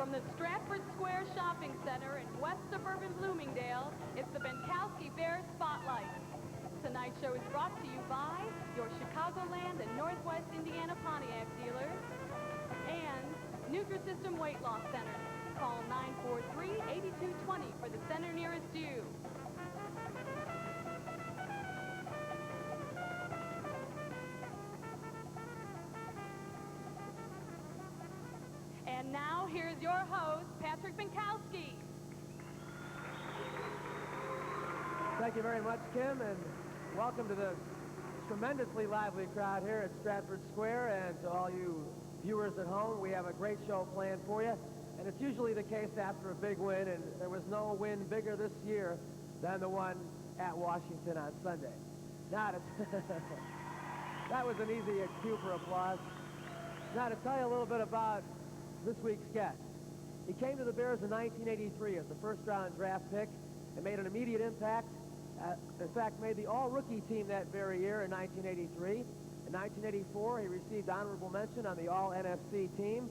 From the Stratford Square Shopping Center in West Suburban Bloomingdale, it's the Benkowski Bears Spotlight. Tonight's show is brought to you by your Chicagoland and Northwest Indiana Pontiac dealers and Nutrisystem Weight Loss Center. Call 943-8220 for the center nearest you. And now, here's your host, Patrick Benkowski. Thank you very much, Kim, and welcome to the tremendously lively crowd here at Stratford Square, and to all you viewers at home. We have a great show planned for you, and it's usually the case after a big win, and there was no win bigger this year than the one at Washington on Sunday. Now, that was an easy cue for applause. Now, to tell you a little bit about this week's guest. He came to the Bears in 1983 as the first-round draft pick and made an immediate impact. In fact, made the all-rookie team that very year in 1983. In 1984, he received honorable mention on the all-NFC team.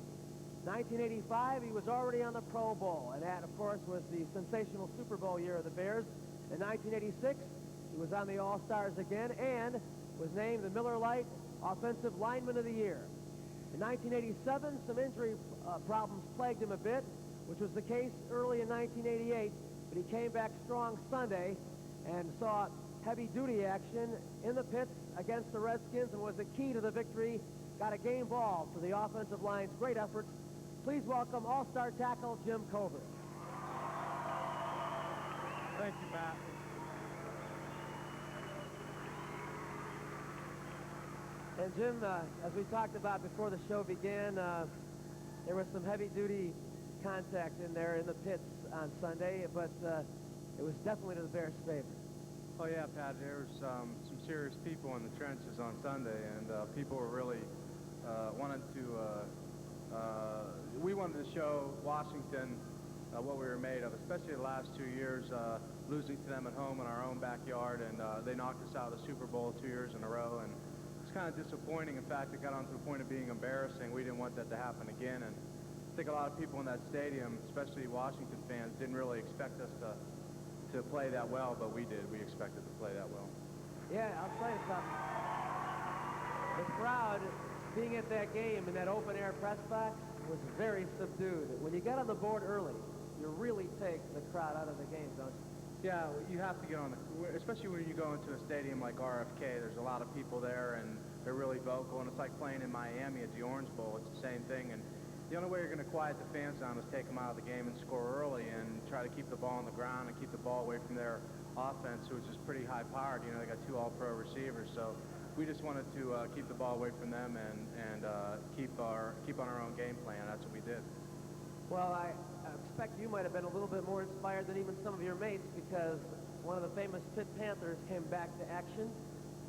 1985, he was already on the Pro Bowl, and that, of course, was the sensational Super Bowl year of the Bears. In 1986, he was on the All-Stars again and was named the Miller Lite Offensive Lineman of the Year. In 1987, some injury problems plagued him a bit, which was the case early in 1988, but he came back strong Sunday and saw heavy-duty action in the pits against the Redskins and was the key to the victory. Got a game ball for the offensive line's great efforts. Please welcome all-star tackle Jim Covert. Thank you, Matt. And Jim, as we talked about before the show began, there was some heavy-duty contact in there in the pits on Sunday, but it was definitely to the Bears' favor. Oh, yeah, Pat, there was some serious people in the trenches on Sunday, and people were really we wanted to show Washington what we were made of, especially the last 2 years, losing to them at home in our own backyard, and they knocked us out of the Super Bowl 2 years in a row, and it's kind of disappointing. In fact, it got on to the point of being embarrassing. We didn't want that to happen again, and I think a lot of people in that stadium, especially Washington fans, didn't really expect us to play that well, but we did. We expected to play that well. Yeah, I'll tell you something. The crowd being at that game in that open-air press box was very subdued. When you get on the board early, you really take the crowd out of the game, don't you? Yeah, you have to get on especially when you go into a stadium like RFK, there's a lot of people there, and they're really vocal, and it's like playing in Miami at the Orange Bowl. It's the same thing, and the only way you're going to quiet the fans down is take them out of the game and score early and try to keep the ball on the ground and keep the ball away from their offense, which is pretty high-powered. You know, they got 2 all-pro receivers, so we just wanted to keep the ball away from them and keep on our own game plan. That's what we did. Well, I expect you might have been a little bit more inspired than even some of your mates, because one of the famous Pitt Panthers came back to action,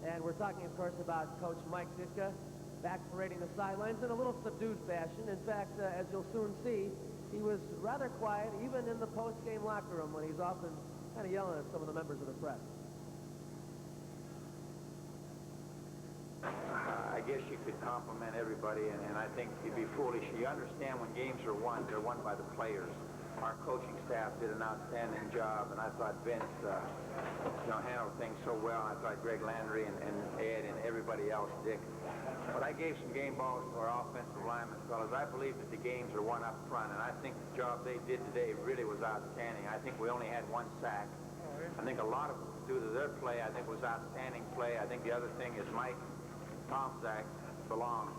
and we're talking, of course, about Coach Mike Ditka back parading the sidelines in a little subdued fashion. In fact, as you'll soon see, he was rather quiet, even in the post-game locker room, when he's often kind of yelling at some of the members of the press. I guess you could compliment everybody, and I think you'd be foolish. You understand when games are won, they're won by the players. Our coaching staff did an outstanding job, and I thought Vince handled things so well. I thought Greg Landry and Ed and everybody else, Dick. But I gave some game balls to our offensive linemen, fellas. I believe that the games are won up front, and I think the job they did today really was outstanding. I think we only had 1 sack. I think a lot of it due to their play, I think, was outstanding play. I think the other thing is Mike Tomczak belongs.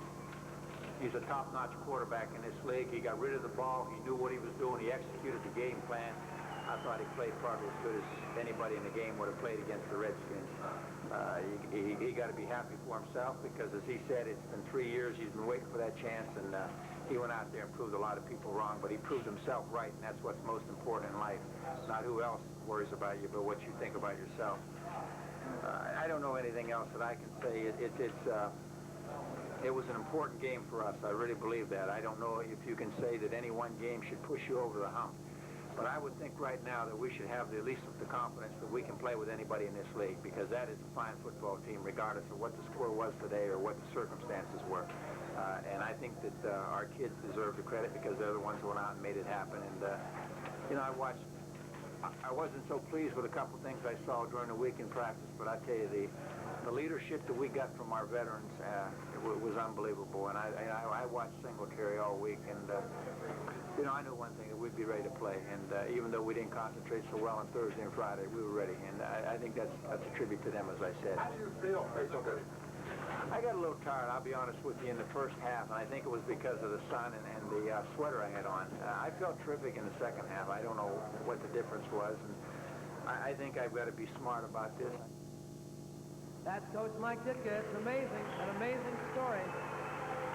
He's a top-notch quarterback in this league. He got rid of the ball. He knew what he was doing. He executed the game plan. I thought he played probably as good as anybody in the game would have played against the Redskins. He got to be happy for himself, because, as he said, it's been 3 years. He's been waiting for that chance, and he went out there and proved a lot of people wrong, but he proved himself right, and that's what's most important in life. Not who else worries about you, but what you think about yourself. I don't know anything else that I can say. It was an important game for us. I really believe that. I don't know if you can say that any one game should push you over the hump. But I would think right now that we should have at least the confidence that we can play with anybody in this league, because that is a fine football team, regardless of what the score was today or what the circumstances were. And I I think that our kids deserve the credit because they're the ones who went out and made it happen. And, you know, I wasn't so pleased with a couple things I saw during the week in practice, but I tell you, the leadership that we got from our veterans was unbelievable. And I watched Singletary all week, and you know, I knew one thing, that we'd be ready to play. And even though we didn't concentrate so well on Thursday and Friday, we were ready. And I think that's a tribute to them, as I said. How do you feel? It's okay. I got a little tired, I'll be honest with you, in the first half, and I think it was because of the sun and the sweater I had on. I felt terrific in the second half. I don't know what the difference was, and I think I've got to be smart about this. That's Coach Mike Ditka. It's amazing, an amazing story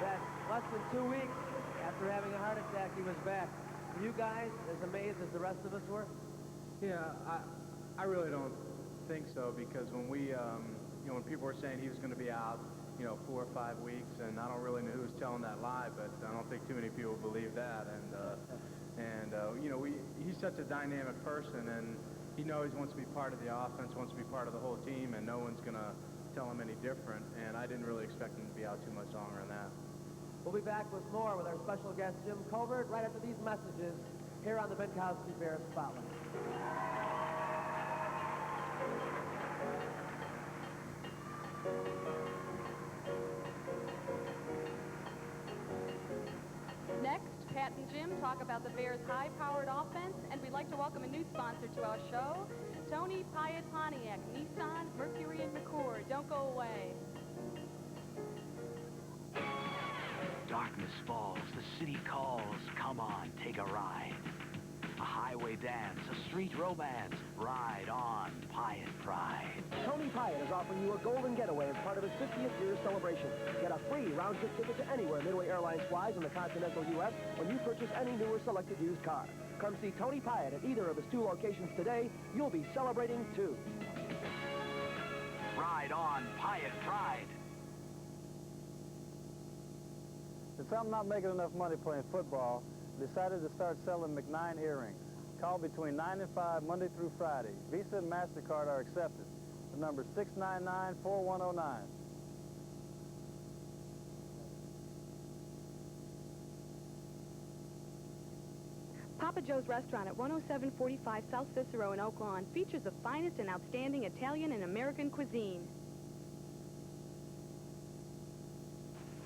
that less than 2 weeks after having a heart attack, he was back. Were you guys as amazed as the rest of us were? Yeah, I really don't think so, because when we, you know, when people were saying he was going to be out, you know, 4 or 5 weeks, and I don't really know who was telling that lie, but I don't think too many people believe that. And you know, he's such a dynamic person, and he knows he wants to be part of the offense, wants to be part of the whole team, and no one's going to tell him any different. And I didn't really expect him to be out too much longer than that. We'll be back with more with our special guest, Jim Covert, right after these messages here on the Benkowski Bears Spotlight. Next, Pat and Jim talk about the Bears' high-powered offense, and we'd like to welcome a new sponsor to our show, Tony Pyatt Pontiac, Nissan, Mercury, and McCord. Don't go away. Darkness falls, the city calls, come on, take a ride. A highway dance, a street romance, ride on, Pyatt Pride. Tony Pyatt is offering you a golden getaway as part of his 50th year celebration. Get a free round-trip ticket to anywhere Midway Airlines flies in the continental U.S. when you purchase any new or selected used car. Come see Tony Pyatt at either of his 2 locations today. You'll be celebrating, too. Ride on, Pyatt Pride. Since I'm not making enough money playing football, I decided to start selling McNine earrings. Call between 9 and 5, Monday through Friday. Visa and MasterCard are accepted. The number is 699-4109. Papa Joe's Restaurant at 10745 South Cicero in Oak Lawn features the finest and outstanding Italian and American cuisine.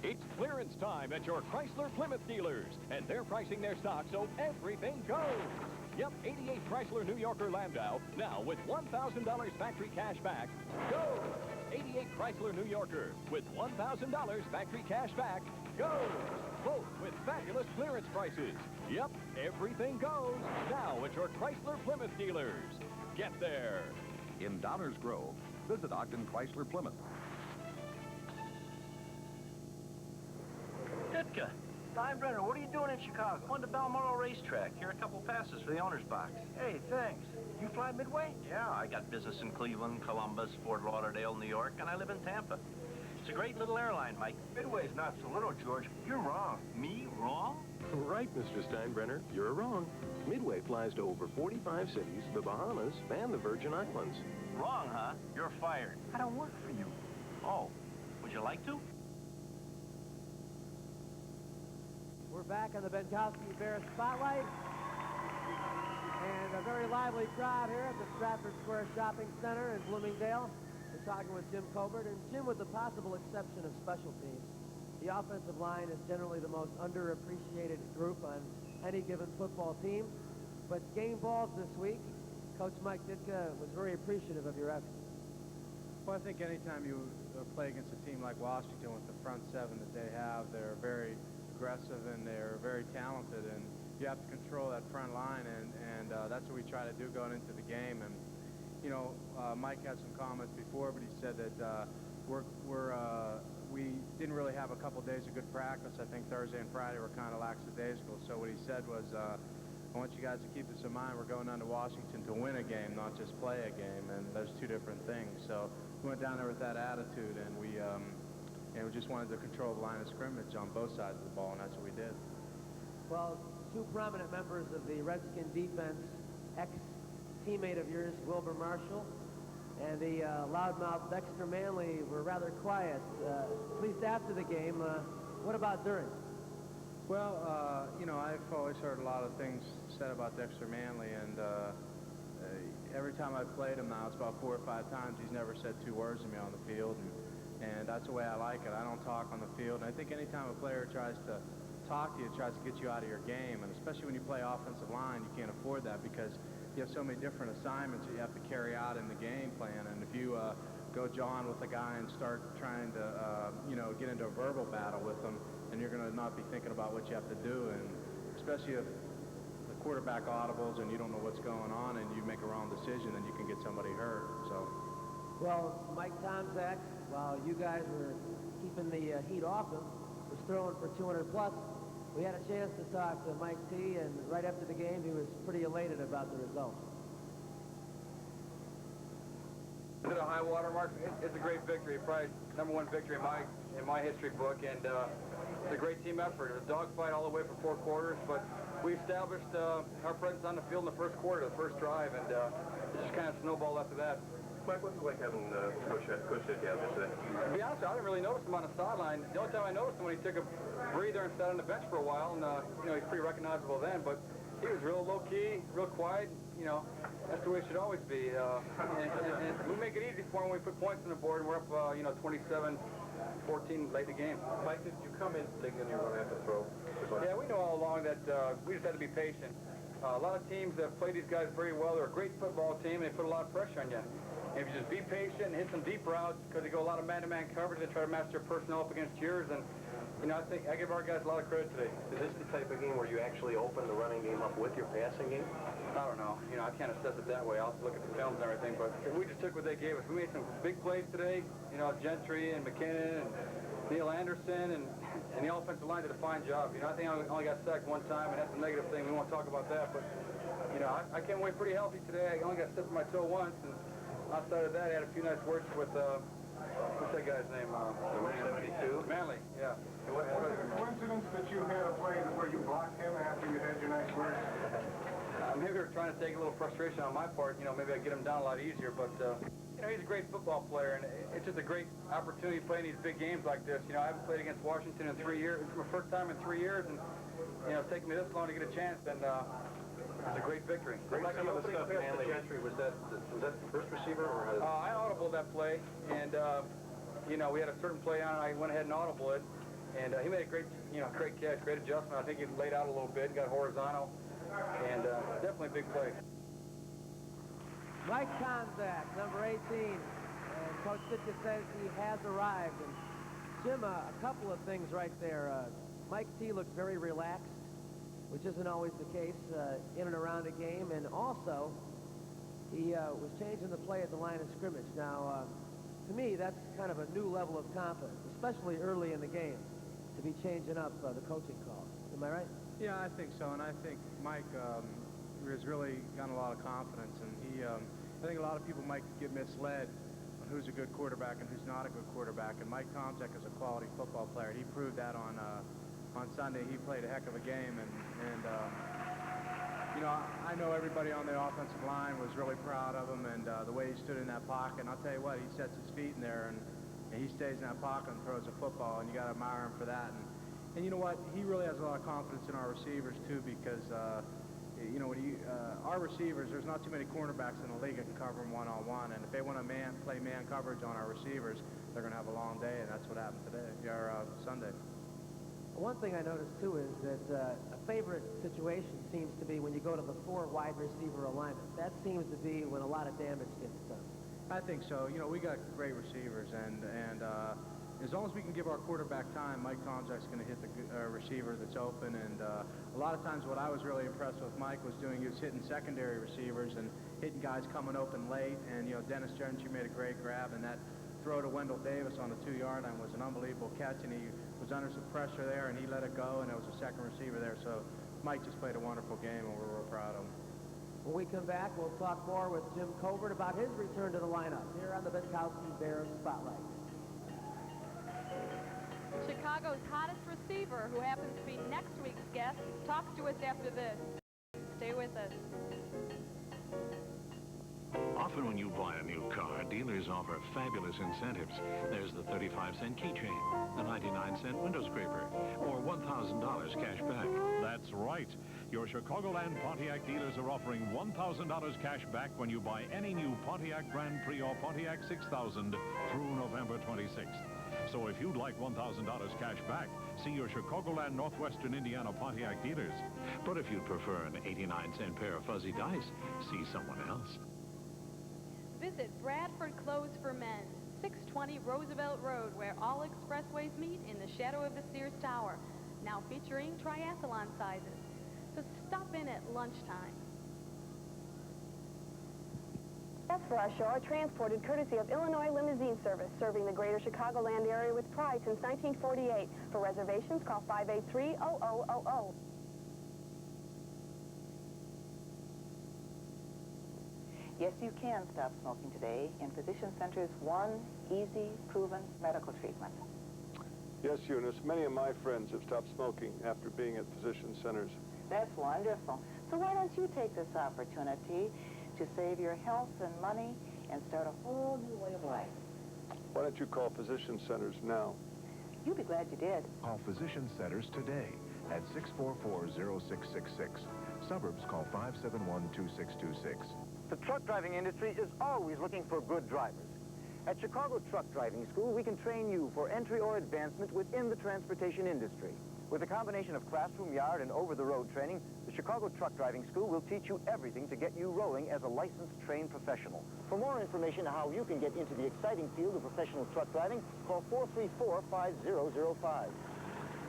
It's clearance time at your Chrysler Plymouth dealers, and they're pricing their stock so everything goes. Yep, 88 Chrysler New Yorker Landau, now with $1,000 factory cash back. Go! 88 Chrysler New Yorker with $1,000 factory cash back. Go! Both with fabulous clearance prices. Yep, everything goes. Now at your Chrysler Plymouth dealers. Get there. In Downers Grove, visit Ogden Chrysler Plymouth. Ditka, Steinbrenner, what are you doing in Chicago? On the Balmoral racetrack. Here are a couple passes for the owner's box. Hey, thanks. You fly Midway? Yeah, I got business in Cleveland, Columbus, Fort Lauderdale, New York, and I live in Tampa. It's a great little airline, Mike. Midway's not so little, George. You're wrong. Me wrong? Right, Mr. Steinbrenner. You're wrong. Midway flies to over 45 cities, the Bahamas, and the Virgin Islands. Wrong, huh? You're fired. I don't work for you. Oh, would you like to? We're back on the Benkowski Bears Spotlight. And a very lively crowd here at the Stratford Square Shopping Center in Bloomingdale. We're talking with Jim Covert. And Jim, with the possible exception of special teams, the offensive line is generally the most underappreciated group on any given football team. But game balls this week, Coach Mike Ditka was very appreciative of your effort. Well, I think anytime you play against a team like Washington with the front seven that they have, they're very aggressive and they're very talented, and you have to control that front line, and that's what we try to do going into the game. And you know, Mike had some comments before, but he said that we didn't really have a couple days of good practice. I think Thursday and Friday were kind of lackadaisical. So what he said was, I want you guys to keep this in mind. We're going down to Washington to win a game, not just play a game, and there's two different things. So we went down there with that attitude, and we just wanted to control the line of scrimmage on both sides of the ball, and that's what we did. Well, 2 prominent members of the Redskin defense, ex-teammate of yours, Wilbur Marshall, and the loudmouth Dexter Manley were rather quiet. At least after the game, What about during? Well, you know, I've always heard a lot of things said about Dexter Manley, and every time I've played him now, it's about 4 or 5 times, he's never said 2 words to me on the field, and that's the way I like it. I don't talk on the field, and I think anytime a player tries to talk to you, tries to get you out of your game, and especially when you play offensive line, you can't afford that because you have so many different assignments that you have to carry out in the game plan, and if you go John with a guy and start trying to, you know, get into a verbal battle with them, and you're going to not be thinking about what you have to do, and especially if the quarterback audibles and you don't know what's going on and you make a wrong decision, then you can get somebody hurt. So, well, Mike Tomczak, while you guys were keeping the heat off him, was throwing for 200 plus. We had a chance to talk to Mike T, and right after the game, he was pretty elated about the result. Is it a high water mark? It's a great victory, probably #1 victory in my history book, and it's a great team effort. It was a dogfight all the way for 4 quarters, but we established our presence on the field in the first quarter, the first drive, and it just kind of snowballed after that. Mike, what's it like having Coach Ditka out there today? To be honest, I didn't really notice him on the sideline. The only time I noticed him when he took a breather and sat on the bench for a while, and you know, he's pretty recognizable then, but he was real low-key, real quiet. You know, that's the way it should always be. And we make it easy for him when we put points on the board, and we're up, you know, 27-14 late in the game. Mike, did you come in thinking you were going to have to throw? Yeah, we know all along that we just had to be patient. A lot of teams that play these guys very well, they're a great football team, and they put a lot of pressure on you. If you just be patient and hit some deep routes, because they go a lot of man-to-man coverage, they try to match their personnel up against yours, and you know, I give our guys a lot of credit today. Is this the type of game where you actually open the running game up with your passing game? I don't know. You know, I can't assess it that way. I'll have to look at the films and everything, but we just took what they gave us. We made some big plays today. You know, Gentry and McKinnon and Neil Anderson and the offensive line did a fine job. You know, I think I only got sacked 1 time, and that's a negative thing. We won't talk about that, but you know, I came away pretty healthy today. I only got stepped on my toe once, and outside of that, I had a few nice words with what's that guy's name? Number 72? Manley, yeah. Was it a coincidence that you had a play where you blocked him after you had your nice words? Maybe we were trying to take a little frustration on my part. You know, maybe I'd get him down a lot easier, but you know, he's a great football player, and it's just a great opportunity playing these big games like this. You know, I haven't played against Washington in 3 years. It's my first time in 3 years, and you know, it's taken me this long to get a chance, and it's a great victory. Some of the stuff Manley Gentry, was that the first receiver, or how did I audibled that play, and you know, we had a certain play on it. I went ahead and audibled it, and he made a great, you know, great catch, great adjustment. I think he laid out a little bit, got horizontal, and definitely a big play. Mike Tomczak, number 18, and Coach Ditka says he has arrived. And Jim, a couple of things right there. Mike T looked very relaxed, which isn't always the case in and around a game, and also he was changing the play at the line of scrimmage. Now, to me, that's kind of a new level of confidence, especially early in the game, to be changing up the coaching calls. Am I right? Yeah, I think so, and I think Mike has really gotten a lot of confidence, and I think a lot of people might get misled on who's a good quarterback and who's not a good quarterback, and Mike Tomczak is a quality football player. He proved that on Sunday. He played a heck of a game, and you know, I know everybody on the offensive line was really proud of him, and the way he stood in that pocket. And I'll tell you what, he sets his feet in there, and he stays in that pocket and throws a football, and you got to admire him for that. And you know what, he really has a lot of confidence in our receivers too, because you know, when our receivers, there's not too many cornerbacks in the league that can cover them one-on-one, and if they want to play man coverage on our receivers, they're going to have a long day, and that's what happened today, or Sunday. One thing I noticed, too, is that a favorite situation seems to be when you go to the 4 wide receiver alignment. That seems to be when a lot of damage gets done. I think so. You know, we got great receivers, and as long as we can give our quarterback time, Mike Tomczak's going to hit the receiver that's open. And a lot of times what I was really impressed with Mike was doing, he was hitting secondary receivers and hitting guys coming open late. And, you know, Dennis Gentry made a great grab, and that throw to Wendell Davis on the 2-yard line was an unbelievable catch, and he was under some pressure there, and he let it go, and there was a second receiver there. So Mike just played a wonderful game, and we're real proud of him. When we come back, we'll talk more with Jim Covert about his return to the lineup here on the Benkowski Bears Spotlight. Chicago's hottest receiver, who happens to be next week's guest, talks to us after this. Stay with us. Often when you buy a new car, dealers offer fabulous incentives. There's the 35-cent keychain, the 99-cent window scraper, or $1,000 cash back. That's right. Your Chicagoland Pontiac dealers are offering $1,000 cash back when you buy any new Pontiac Grand Prix or Pontiac 6000 through November 26th. So if you'd like $1,000 cash back, see your Chicagoland Northwestern Indiana Pontiac dealers. But if you'd prefer an 89-cent pair of fuzzy dice, see someone else. Visit Bradford Clothes for Men, 620 Roosevelt Road, where all expressways meet in the shadow of the Sears Tower. Now featuring triathlon sizes. So stop in at lunchtime. Guests for our show are transported courtesy of Illinois Limousine Service, serving the greater Chicagoland area with pride since 1948. For reservations, call 583-0000. Yes, you can stop smoking today in Physician Center's one easy, proven medical treatment. Yes, Eunice. Many of my friends have stopped smoking after being at physician centers. That's wonderful. So why don't you take this opportunity to save your health and money and start a whole new way of life? Why don't you call physician centers now? You'll be glad you did. Call Physician Centers today at 644-0666. Suburbs call 571-2626. The truck driving industry is always looking for good drivers. At Chicago Truck Driving School, we can train you for entry or advancement within the transportation industry. With a combination of classroom, yard, and over-the-road training, the Chicago Truck Driving School will teach you everything to get you rolling as a licensed trained professional. For more information on how you can get into the exciting field of professional truck driving, call 434-5005.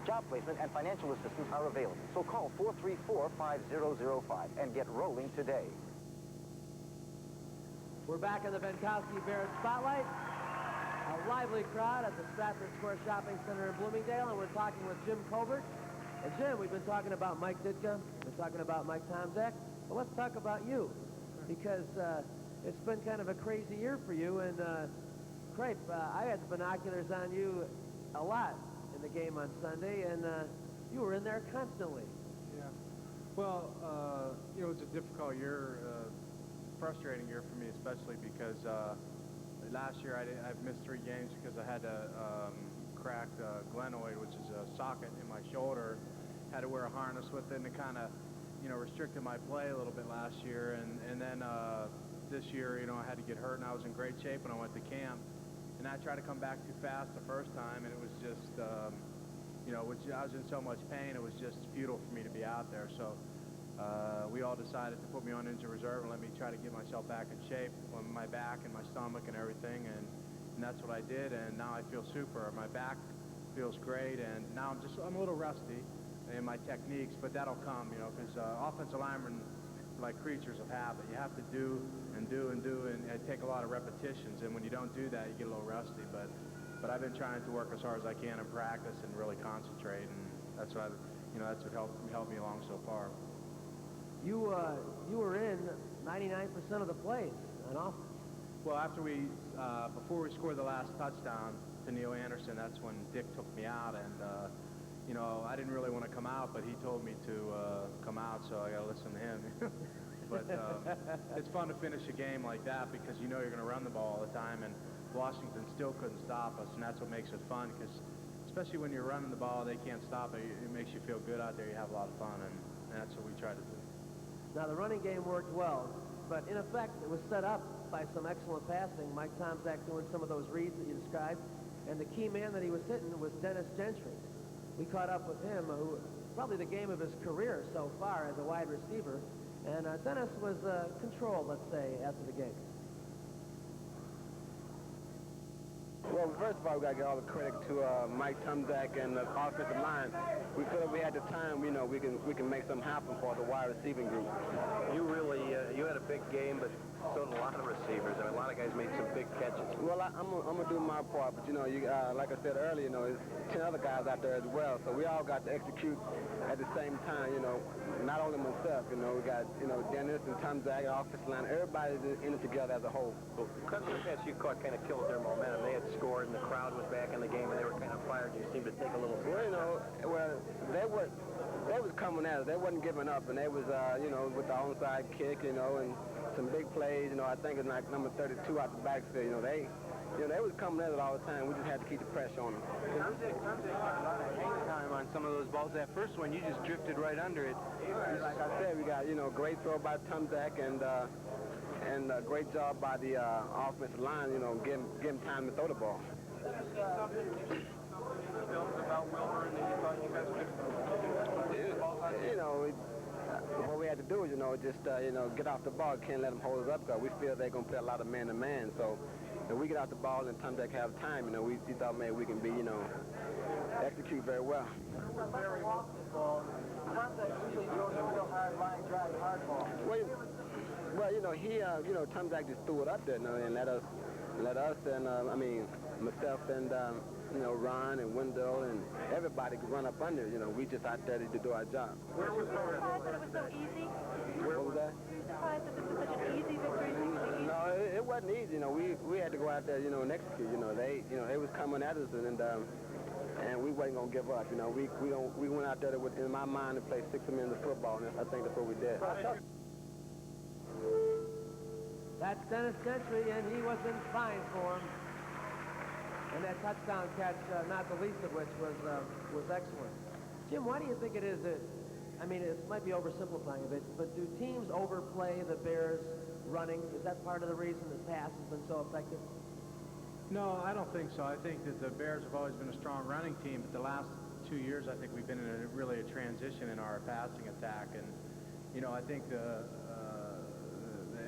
Job placement and financial assistance are available, so call 434-5005 and get rolling today. We're back in the Benkowski Bears Spotlight. A lively crowd at the Stratford Square Shopping Center in Bloomingdale, and we're talking with Jim Covert. And Jim, we've been talking about Mike Ditka, we've been talking about Mike Tomczak, but let's talk about you, because it's been kind of a crazy year for you. And Crepe, I had the binoculars on you a lot in the game on Sunday, and you were in there constantly. Yeah. Well, it was a difficult year. Frustrating year for me, especially because last year I've missed 3 games because I had a cracked glenoid, which is a socket in my shoulder. Had to wear a harness with it, and it kind of, restricted my play a little bit last year. And then this year, I had to get hurt, and I was in great shape when I went to camp. And I tried to come back too fast the first time, and it was just, I was in so much pain, it was just futile for me to be out there. So. We all decided to put me on injured reserve and let me try to get myself back in shape on my back and my stomach and everything, and that's what I did, and now I feel super. My back feels great, and now I'm a little rusty in my techniques, but that'll come, because offensive linemen are like creatures of habit. You have to do and do and do, and take a lot of repetitions, and when you don't do that, you get a little rusty, but I've been trying to work as hard as I can in practice and really concentrate, and that's what helped me along so far. You were in 99% of the plays on offense. Well, before we scored the last touchdown to Neil Anderson, that's when Dick took me out, and I didn't really want to come out, but he told me to come out, so I got to listen to him. But it's fun to finish a game like that because you're going to run the ball all the time, and Washington still couldn't stop us, and that's what makes it fun, because especially when you're running the ball, they can't stop it. It makes you feel good out there. You have a lot of fun, and that's what we try to do. Now, the running game worked well, but in effect, it was set up by some excellent passing. Mike Tomczak doing some of those reads that you described, and the key man that he was hitting was Dennis Gentry. We caught up with him, who probably the game of his career so far as a wide receiver, and Dennis was controlled, let's say, after the game. Well, first of all, we got to give all the credit to Mike Tomczak and the offensive line. We feel that we had the time, we can make something happen for the wide receiving group. You really, you had a big game, but so did a lot of receivers. I mean, a lot of guys made some big catches. Well, I'm gonna do my part, but like I said earlier, there's 10 other guys out there as well, so we all got to execute at the same time. Not only myself. We got Dennis and Tomczak, offensive line. Everybody's in it together as a whole. Well, the pass you caught kind of killed their momentum. They had scored, and the crowd was back in the game, and they were kind of fired. You seemed to take a little. Well, they was coming coming at us. They wasn't giving up, and they was, you know, with the onside kick, you know, and some big plays. You know, I think it's like number 32 out the backfield. You know, they was coming at it all the time. We just had to keep the pressure on them. Contact got a lot of hang time on some of those balls. That first one, you just drifted right under it. Like I said, we got, you know, great throw by Tunzak and a great job by the offensive line, you know, give him time to throw the ball. About Wilbur, and then you thought you guys could you know, what we had to do is, you know, just, you know, get off the ball. Can't let them hold us up because we feel they're going to play a lot of man-to-man. So if we get off the ball and Tunzak have time, you know, we thought maybe we can be, you know, execute very well. Well, you know, you know, Tunzak just threw it up there, you know, and let us, and I mean, myself and you know, Ron and Wendell and everybody could run up under. You know, we just out there to do our job. Were you surprised that it was so easy? What was that? Were you surprised that this was such an easy victory? No, it wasn't easy. You know, we had to go out there, you know, and execute. You know, they was coming at us, and we wasn't gonna give up. You know, we went out there with, in my mind, to play 60 minutes of football, and I think that's what we did. That's Dennis Gentry, and he was in fine form. And that touchdown catch, not the least of which was excellent. Jim, why do you think it is that, I mean, it might be oversimplifying a bit, but do teams overplay the Bears running? Is that part of the reason the pass has been so effective? No, I don't think so. I think that the Bears have always been a strong running team, but the last 2 years, I think we've been in really a transition in our passing attack. And, you know, I think the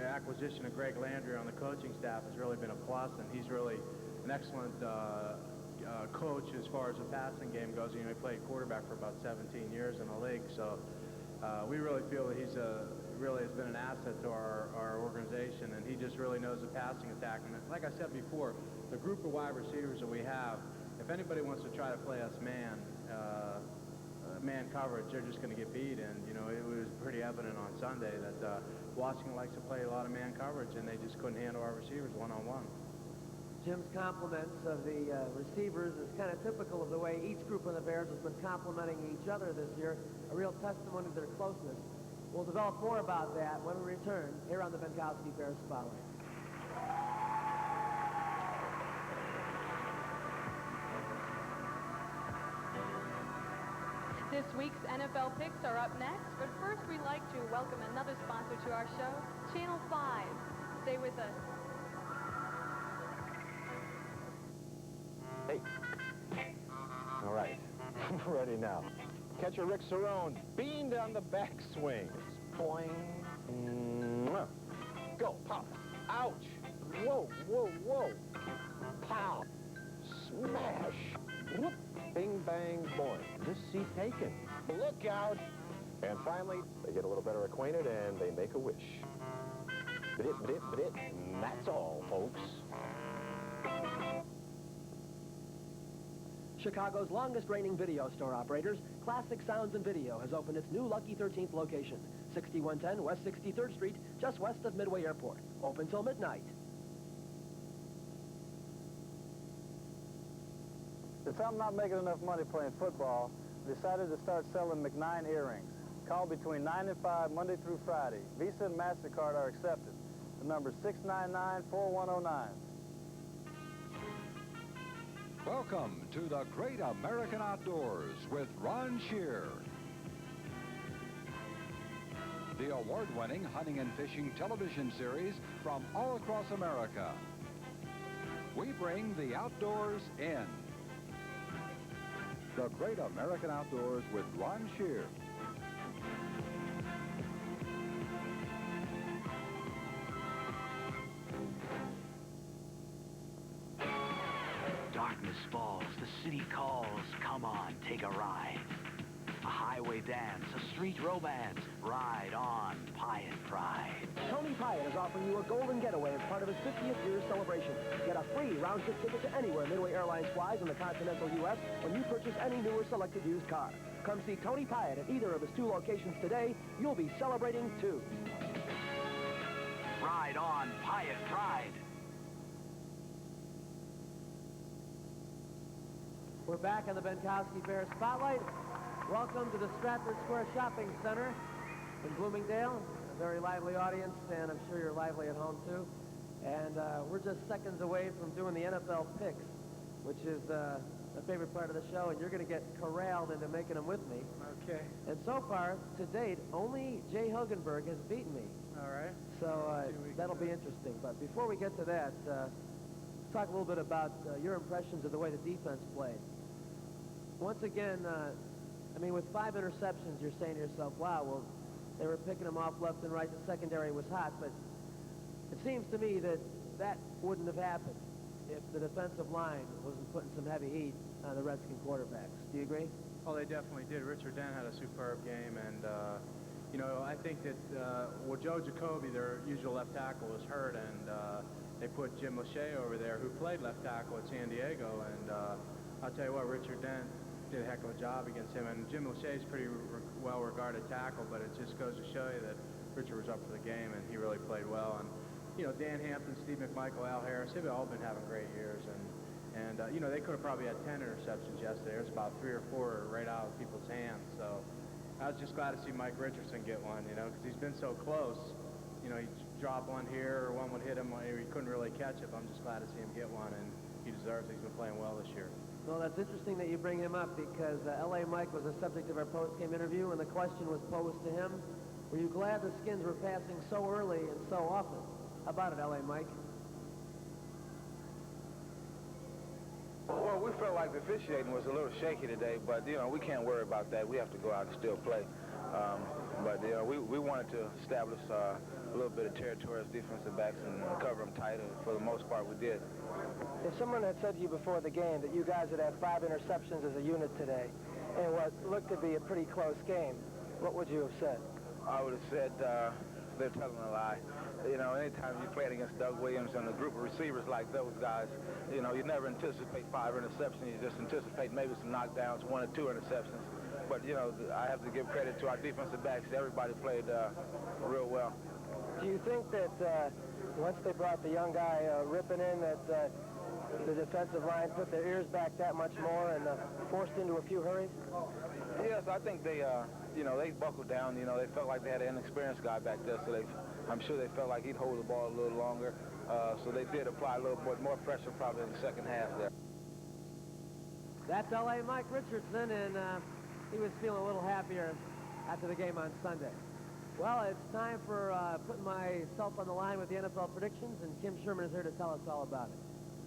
acquisition of Greg Landry on the coaching staff has really been a plus, and he's really an excellent coach as far as the passing game goes. You know, he played quarterback for about 17 years in the league, so we really feel that he's really has been an asset to our organization, and he just really knows the passing attack. And like I said before, the group of wide receivers that we have, if anybody wants to try to play us man coverage, they're just going to get beat. And, you know, it was pretty evident on Sunday that Washington likes to play a lot of man coverage, and they just couldn't handle our receivers one-on-one. Jim's compliments of the receivers is kind of typical of the way each group of the Bears has been complimenting each other this year, a real testimony to their closeness. We'll develop more about that when we return here on the Benkowski Bears Spotlight. This week's NFL picks are up next, but first we'd like to welcome another sponsor to our show, Channel 5. Stay with us. Hey. All right. I'm ready now. Catcher Rick Cerrone beamed on the backswing. Boing. Mwah. Go. Pop. Ouch. Whoa, whoa, whoa. Pow. Smash. Whoop. Bing, bang, boing. This seat taken. Look out. And finally, they get a little better acquainted and they make a wish. Bit, bit, bit. And that's all, folks. Chicago's longest reigning video store operators, Classic Sounds and Video, has opened its new Lucky 13th location, 6110 West 63rd Street, just west of Midway Airport. Open till midnight. Since I'm not making enough money playing football, I decided to start selling McNine earrings. Call between 9 and 5 Monday through Friday. Visa and MasterCard are accepted. The number is 699-4109. Welcome to the Great American Outdoors with Ron Shear. The award-winning hunting and fishing television series from all across America. We bring the outdoors in. The Great American Outdoors with Ron Shear. Darkness falls, the city calls, come on, take a ride. A highway dance, a street romance, ride on, Piet Pride. Tony Piet is offering you a golden getaway as part of his 50th year celebration. Get a free round-trip ticket to anywhere Midway Airlines flies in the continental U.S. when you purchase any new or selected used car. Come see Tony Piet at either of his 2 locations today. You'll be celebrating too. Ride on, Piet Pride. We're back on the Benkowski Bears Spotlight. Welcome to the Stratford Square Shopping Center in Bloomingdale. A very lively audience, and I'm sure you're lively at home too. And we're just seconds away from doing the NFL picks, which is a favorite part of the show, and you're going to get corralled into making them with me. Okay. And so far, to date, only Jay Hogenberg has beaten me. All right. So that'll be interesting. But before we get to that, let's talk a little bit about your impressions of the way the defense played. Once again, I mean, with 5 interceptions, you're saying to yourself, wow, well, they were picking them off left and right. The secondary was hot, but it seems to me that that wouldn't have happened if the defensive line wasn't putting some heavy heat on the Redskin quarterbacks. Do you agree? Oh, they definitely did. Richard Dent had a superb game, and, you know, I think that, well, Joe Jacoby, their usual left tackle, was hurt, and they put Jim Lachey over there, who played left tackle at San Diego, and I'll tell you what, Richard Dent did a heck of a job against him, and Jim Lachey's pretty well-regarded tackle, but it just goes to show you that Richard was up for the game, and he really played well. And you know, Dan Hampton, Steve McMichael, Al Harris, they've all been having great years, and you know, they could have probably had 10 interceptions yesterday. There's about 3 or 4 right out of people's hands. So I was just glad to see Mike Richardson get one, you know, because he's been so close. You know, he'd drop one here, or one would hit him, or he couldn't really catch it. I'm just glad to see him get one, and he deserves it. He's been playing well this year. Well, that's interesting that you bring him up, because L.A. Mike was the subject of our post-game interview, and the question was posed to him, were you glad the Skins were passing so early and so often? How about it, L.A. Mike? Well, we felt like the officiating was a little shaky today, but, you know, we can't worry about that. We have to go out and still play. But, you know, we wanted to establish a little bit of territory as defensive backs and cover them tight, and for the most part, we did. If someone had said to you before the game that you guys would have 5 interceptions as a unit today, and what looked to be a pretty close game, what would you have said? I would have said they're telling a lie. You know, anytime you played against Doug Williams and a group of receivers like those guys, you know, you never anticipate 5 interceptions. You just anticipate maybe some knockdowns, 1 or 2 interceptions. But, you know, I have to give credit to our defensive backs. Everybody played real well. Do you think that once they brought the young guy ripping in, that the defensive line put their ears back that much more and forced into a few hurries? Yes, I think they, you know, they buckled down. You know, they felt like they had an inexperienced guy back there, so I'm sure they felt like he'd hold the ball a little longer. So they did apply a little bit more pressure probably in the second half there. That's L.A. Mike Richardson, and he was feeling a little happier after the game on Sunday. Well, it's time for putting myself on the line with the NFL predictions, and Kim Sherman is here to tell us all about it.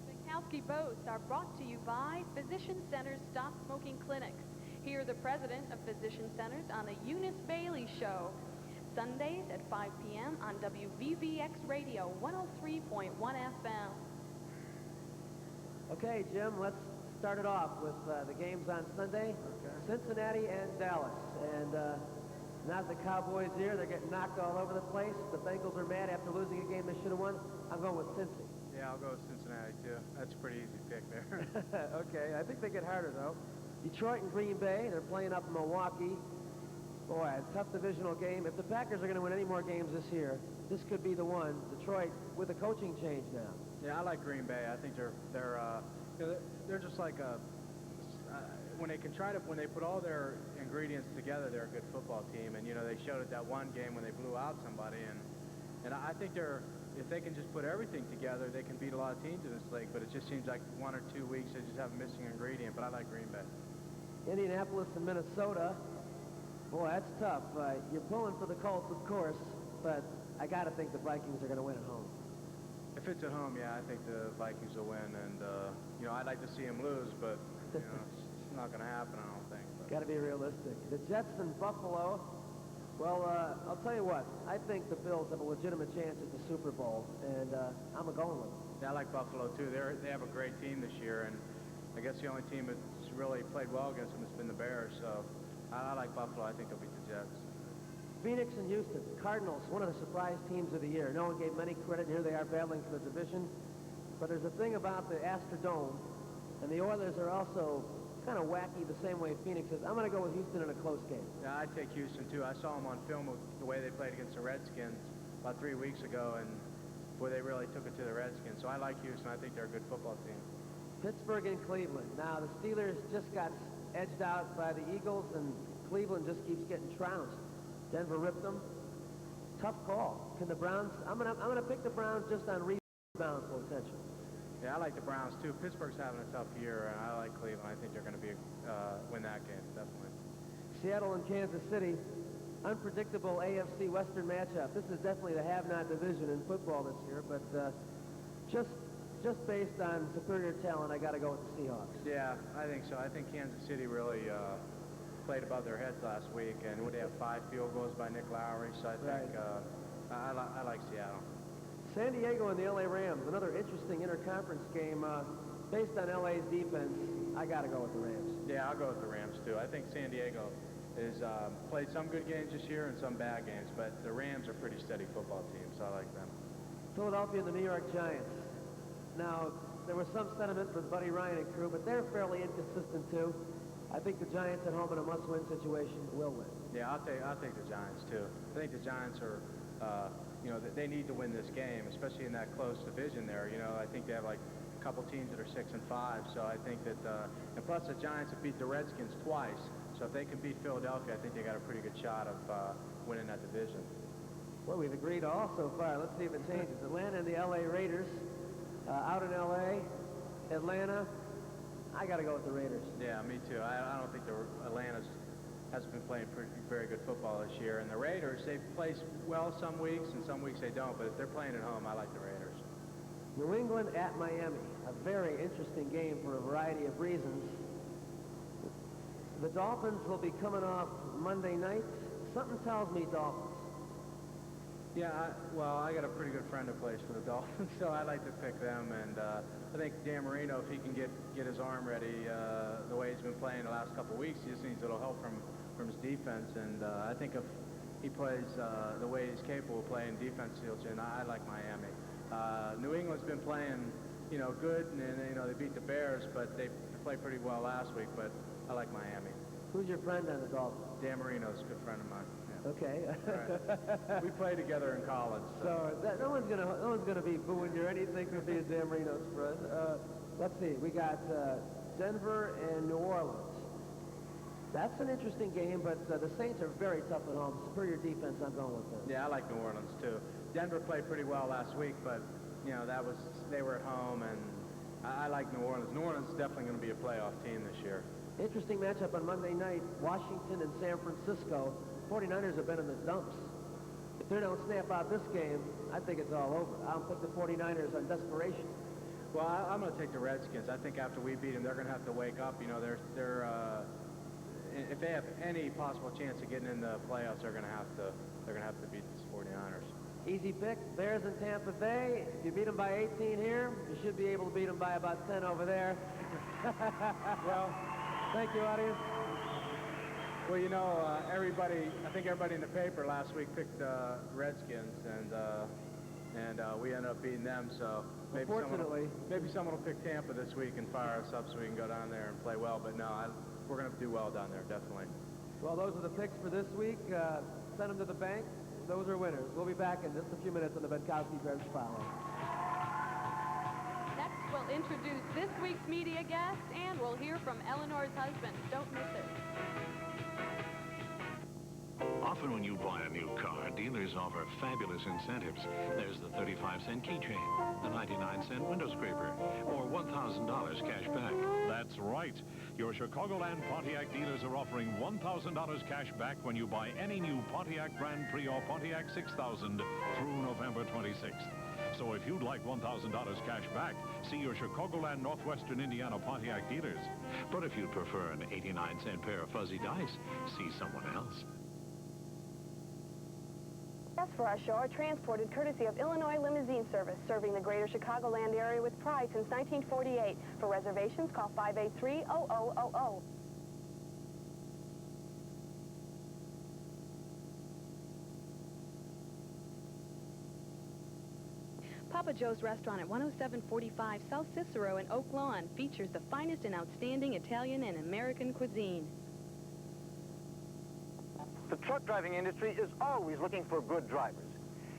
Benkowski votes are brought to you by Physician Center's Stop Smoking Clinics. Hear the president of Physician Centers on the Eunice Bailey Show, Sundays at 5 p.m. on WVVX Radio 103.1 FM. Okay, Jim, let's start it off with the games on Sunday. Okay. Cincinnati and Dallas. And now the Cowboys here, they're getting knocked all over the place. The Bengals are mad after losing a game they should have won. I'm going with Cincy. Yeah, I'll go with Cincinnati, too. That's a pretty easy pick there. Okay, I think they get harder, though. Detroit and Green Bay, they're playing up in Milwaukee. Boy, a tough divisional game. If the Packers are going to win any more games this year, this could be the one. Detroit with a coaching change now. Yeah, I like Green Bay. I think they're just like when they put all their ingredients together, they're a good football team. And you know, they showed it that one game when they blew out somebody. And I think if they can just put everything together, they can beat a lot of teams in this league. But it just seems like 1 or 2 weeks they just have a missing ingredient. But I like Green Bay. Indianapolis and Minnesota. Boy, that's tough. You're pulling for the Colts, of course, but I got to think the Vikings are going to win at home. If it's at home, yeah, I think the Vikings will win. And, you know, I'd like to see them lose, but, you know, it's not going to happen, I don't think. Got to be realistic. The Jets and Buffalo, well, I'll tell you what. I think the Bills have a legitimate chance at the Super Bowl, and I'm going with them. Yeah, I like Buffalo, too. They have a great team this year, and I guess the only team that's really played well against them has been the Bears, so I like Buffalo. I think they'll beat the Jets. Phoenix and Houston. Cardinals, one of the surprise teams of the year. No one gave them any credit. Here they are battling for the division. But there's a thing about the Astrodome, and the Oilers are also kind of wacky the same way Phoenix is. I'm going to go with Houston in a close game. Yeah, I'd take Houston, too. I saw them on film the way they played against the Redskins about 3 weeks ago, and boy, they really took it to the Redskins. So I like Houston. I think they're a good football team. Pittsburgh and Cleveland. Now, the Steelers just got edged out by the Eagles, and Cleveland just keeps getting trounced. Denver ripped them. Tough call. Can the Browns? I'm gonna pick the Browns just on rebound potential. Yeah, I like the Browns too. Pittsburgh's having a tough year, and I like Cleveland. I think they're going to be win that game, definitely. Seattle and Kansas City, unpredictable AFC Western matchup. This is definitely the have-not division in football this year, but just based on superior talent, I got to go with the Seahawks. Yeah, I think so. I think Kansas City really played above their heads last week, and would they have 5 field goals by Nick Lowry? So I think I like Seattle. San Diego and the LA Rams, another interesting interconference game. Based on LA's defense, I got to go with the Rams. Yeah, I'll go with the Rams too. I think San Diego has played some good games this year and some bad games, but the Rams are a pretty steady football team, so I like them. Philadelphia and the New York Giants. Now, there was some sentiment for Buddy Ryan and crew, but they're fairly inconsistent too. I think the Giants at home in a must-win situation will win. Yeah, I'll take the Giants too. I think the Giants are, they need to win this game, especially in that close division there. I think they have like a couple teams that are 6 and 5, so I think that, and plus the Giants have beat the Redskins twice, so if they can beat Philadelphia, I think they got a pretty good shot of winning that division. Well, we've agreed all so far. Let's see if it changes. Atlanta and the LA Raiders, out in LA, Atlanta. I got to go with the Raiders. Yeah, me too. I don't think Atlanta hasn't been playing very good football this year. And the Raiders, they play well some weeks, and some weeks they don't. But if they're playing at home, I like the Raiders. New England at Miami. A very interesting game for a variety of reasons. The Dolphins will be coming off Monday night. Something tells me Dolphins. Yeah, well, I got a pretty good friend who plays for the Dolphins, so I like to pick them. And I think Dan Marino, if he can get his arm ready the way he's been playing the last couple of weeks, he just needs a little help from his defense. And I think if he plays the way he's capable of playing defense, I like Miami. New England's been playing, good, and they beat the Bears, but they played pretty well last week. But I like Miami. Who's your friend on the Dolphins? Dan Marino's a good friend of mine. Okay. Right. We played together in college. So no one's gonna be booing you or anything for being Dan Marino's friend. Let's see. We got Denver and New Orleans. That's an interesting game, but the Saints are very tough at home. Superior defense. I'm going with them. Yeah, I like New Orleans too. Denver played pretty well last week, but they were at home, and I like New Orleans. New Orleans is definitely going to be a playoff team this year. Interesting matchup on Monday night. Washington and San Francisco. 49ers have been in the dumps. If they don't snap out this game, I think it's all over. I'll put the 49ers on desperation. Well, I'm going to take the Redskins. I think after we beat them, they're going to have to wake up. They're if they have any possible chance of getting in the playoffs, they're going to have to beat these 49ers. Easy pick. Bears in Tampa Bay. If you beat them by 18 here, you should be able to beat them by about 10 over there. Well, thank you, audience. Well, I think everybody in the paper last week picked the Redskins, and we ended up beating them. So maybe someone will pick Tampa this week and fire us up so we can go down there and play well. But no, we're going to do well down there, definitely. Well, those are the picks for this week. Send them to the bank. Those are winners. We'll be back in just a few minutes on the Benkowski Bears Follow. Next, we'll introduce this week's media guest, and we'll hear from Eleanor's husband. Don't miss it. Often when you buy a new car, dealers offer fabulous incentives. There's the 35-cent keychain, the 99-cent window scraper, or $1,000 cash back. That's right. Your Chicagoland Pontiac dealers are offering $1,000 cash back when you buy any new Pontiac Grand Prix or Pontiac 6000 through November 26th. So if you'd like $1,000 cash back, see your Chicagoland Northwestern Indiana Pontiac dealers. But if you'd prefer an 89-cent pair of fuzzy dice, see someone else. Guests for our show are transported courtesy of Illinois Limousine Service, serving the greater Chicagoland area with pride since 1948. For reservations, call 583-0000. Papa Joe's restaurant at 10745 South Cicero in Oak Lawn features the finest and outstanding Italian and American cuisine. The truck driving industry is always looking for good drivers.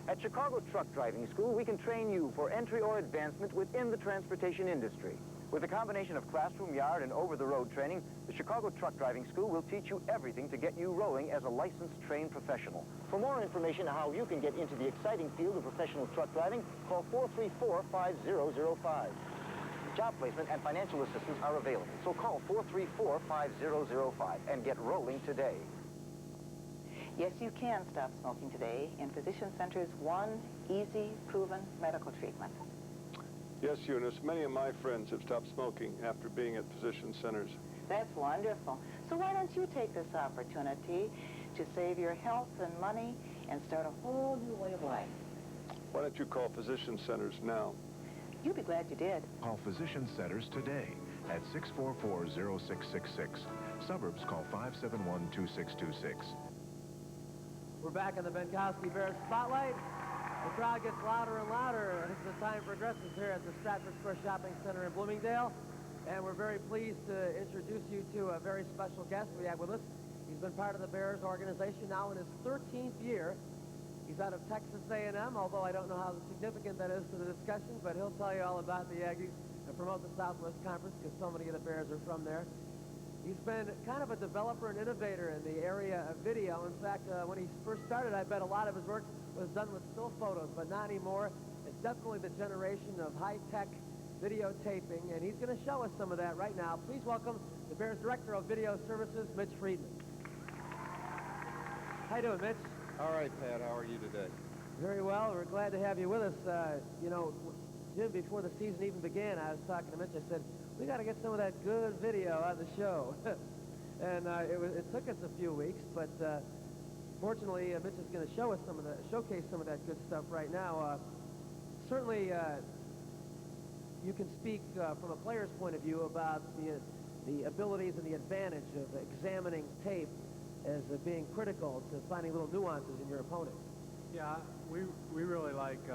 At Chicago Truck Driving School, we can train you for entry or advancement within the transportation industry. With a combination of classroom, yard, and over-the-road training, the Chicago Truck Driving School will teach you everything to get you rolling as a licensed trained professional. For more information on how you can get into the exciting field of professional truck driving, call 434-5005. Job placement and financial assistance are available, so call 434-5005 and get rolling today. Yes, you can stop smoking today in Physician Center's one easy, proven medical treatment. Yes, Eunice, many of my friends have stopped smoking after being at physician centers. That's wonderful. So why don't you take this opportunity to save your health and money and start a whole new way of life? Why don't you call physician centers now? You'll be glad you did. Call Physician Centers today at 644-0666. Suburbs call 571-2626. We're back in the Benkowski Bears Spotlight. The crowd gets louder and louder as the time progresses here at the Stratford Square Shopping Center in Bloomingdale. And we're very pleased to introduce you to a very special guest we have with us. He's been part of the Bears organization now in his 13th year. He's out of Texas A&M, although I don't know how significant that is to the discussion, but he'll tell you all about the Aggies and promote the Southwest Conference because so many of the Bears are from there. He's been kind of a developer and innovator in the area of video. In fact, when he first started, I bet a lot of his work was done with still photos, but not anymore. It's definitely the generation of high-tech videotaping, and he's going to show us some of that right now. Please welcome the Bears Director of Video Services, Mitch Friedman. How you doing, Mitch? All right, Pat. How are you today? Very well. We're glad to have you with us. You know, Jim, before the season even began, I was talking to Mitch. I said, we got to get some of that good video on the show. And it took us a few weeks, but fortunately, Mitch is going to showcase some of that good stuff right now. Certainly, you can speak from a player's point of view about the abilities and the advantage of examining tape as being critical to finding little nuances in your opponent. Yeah, we really like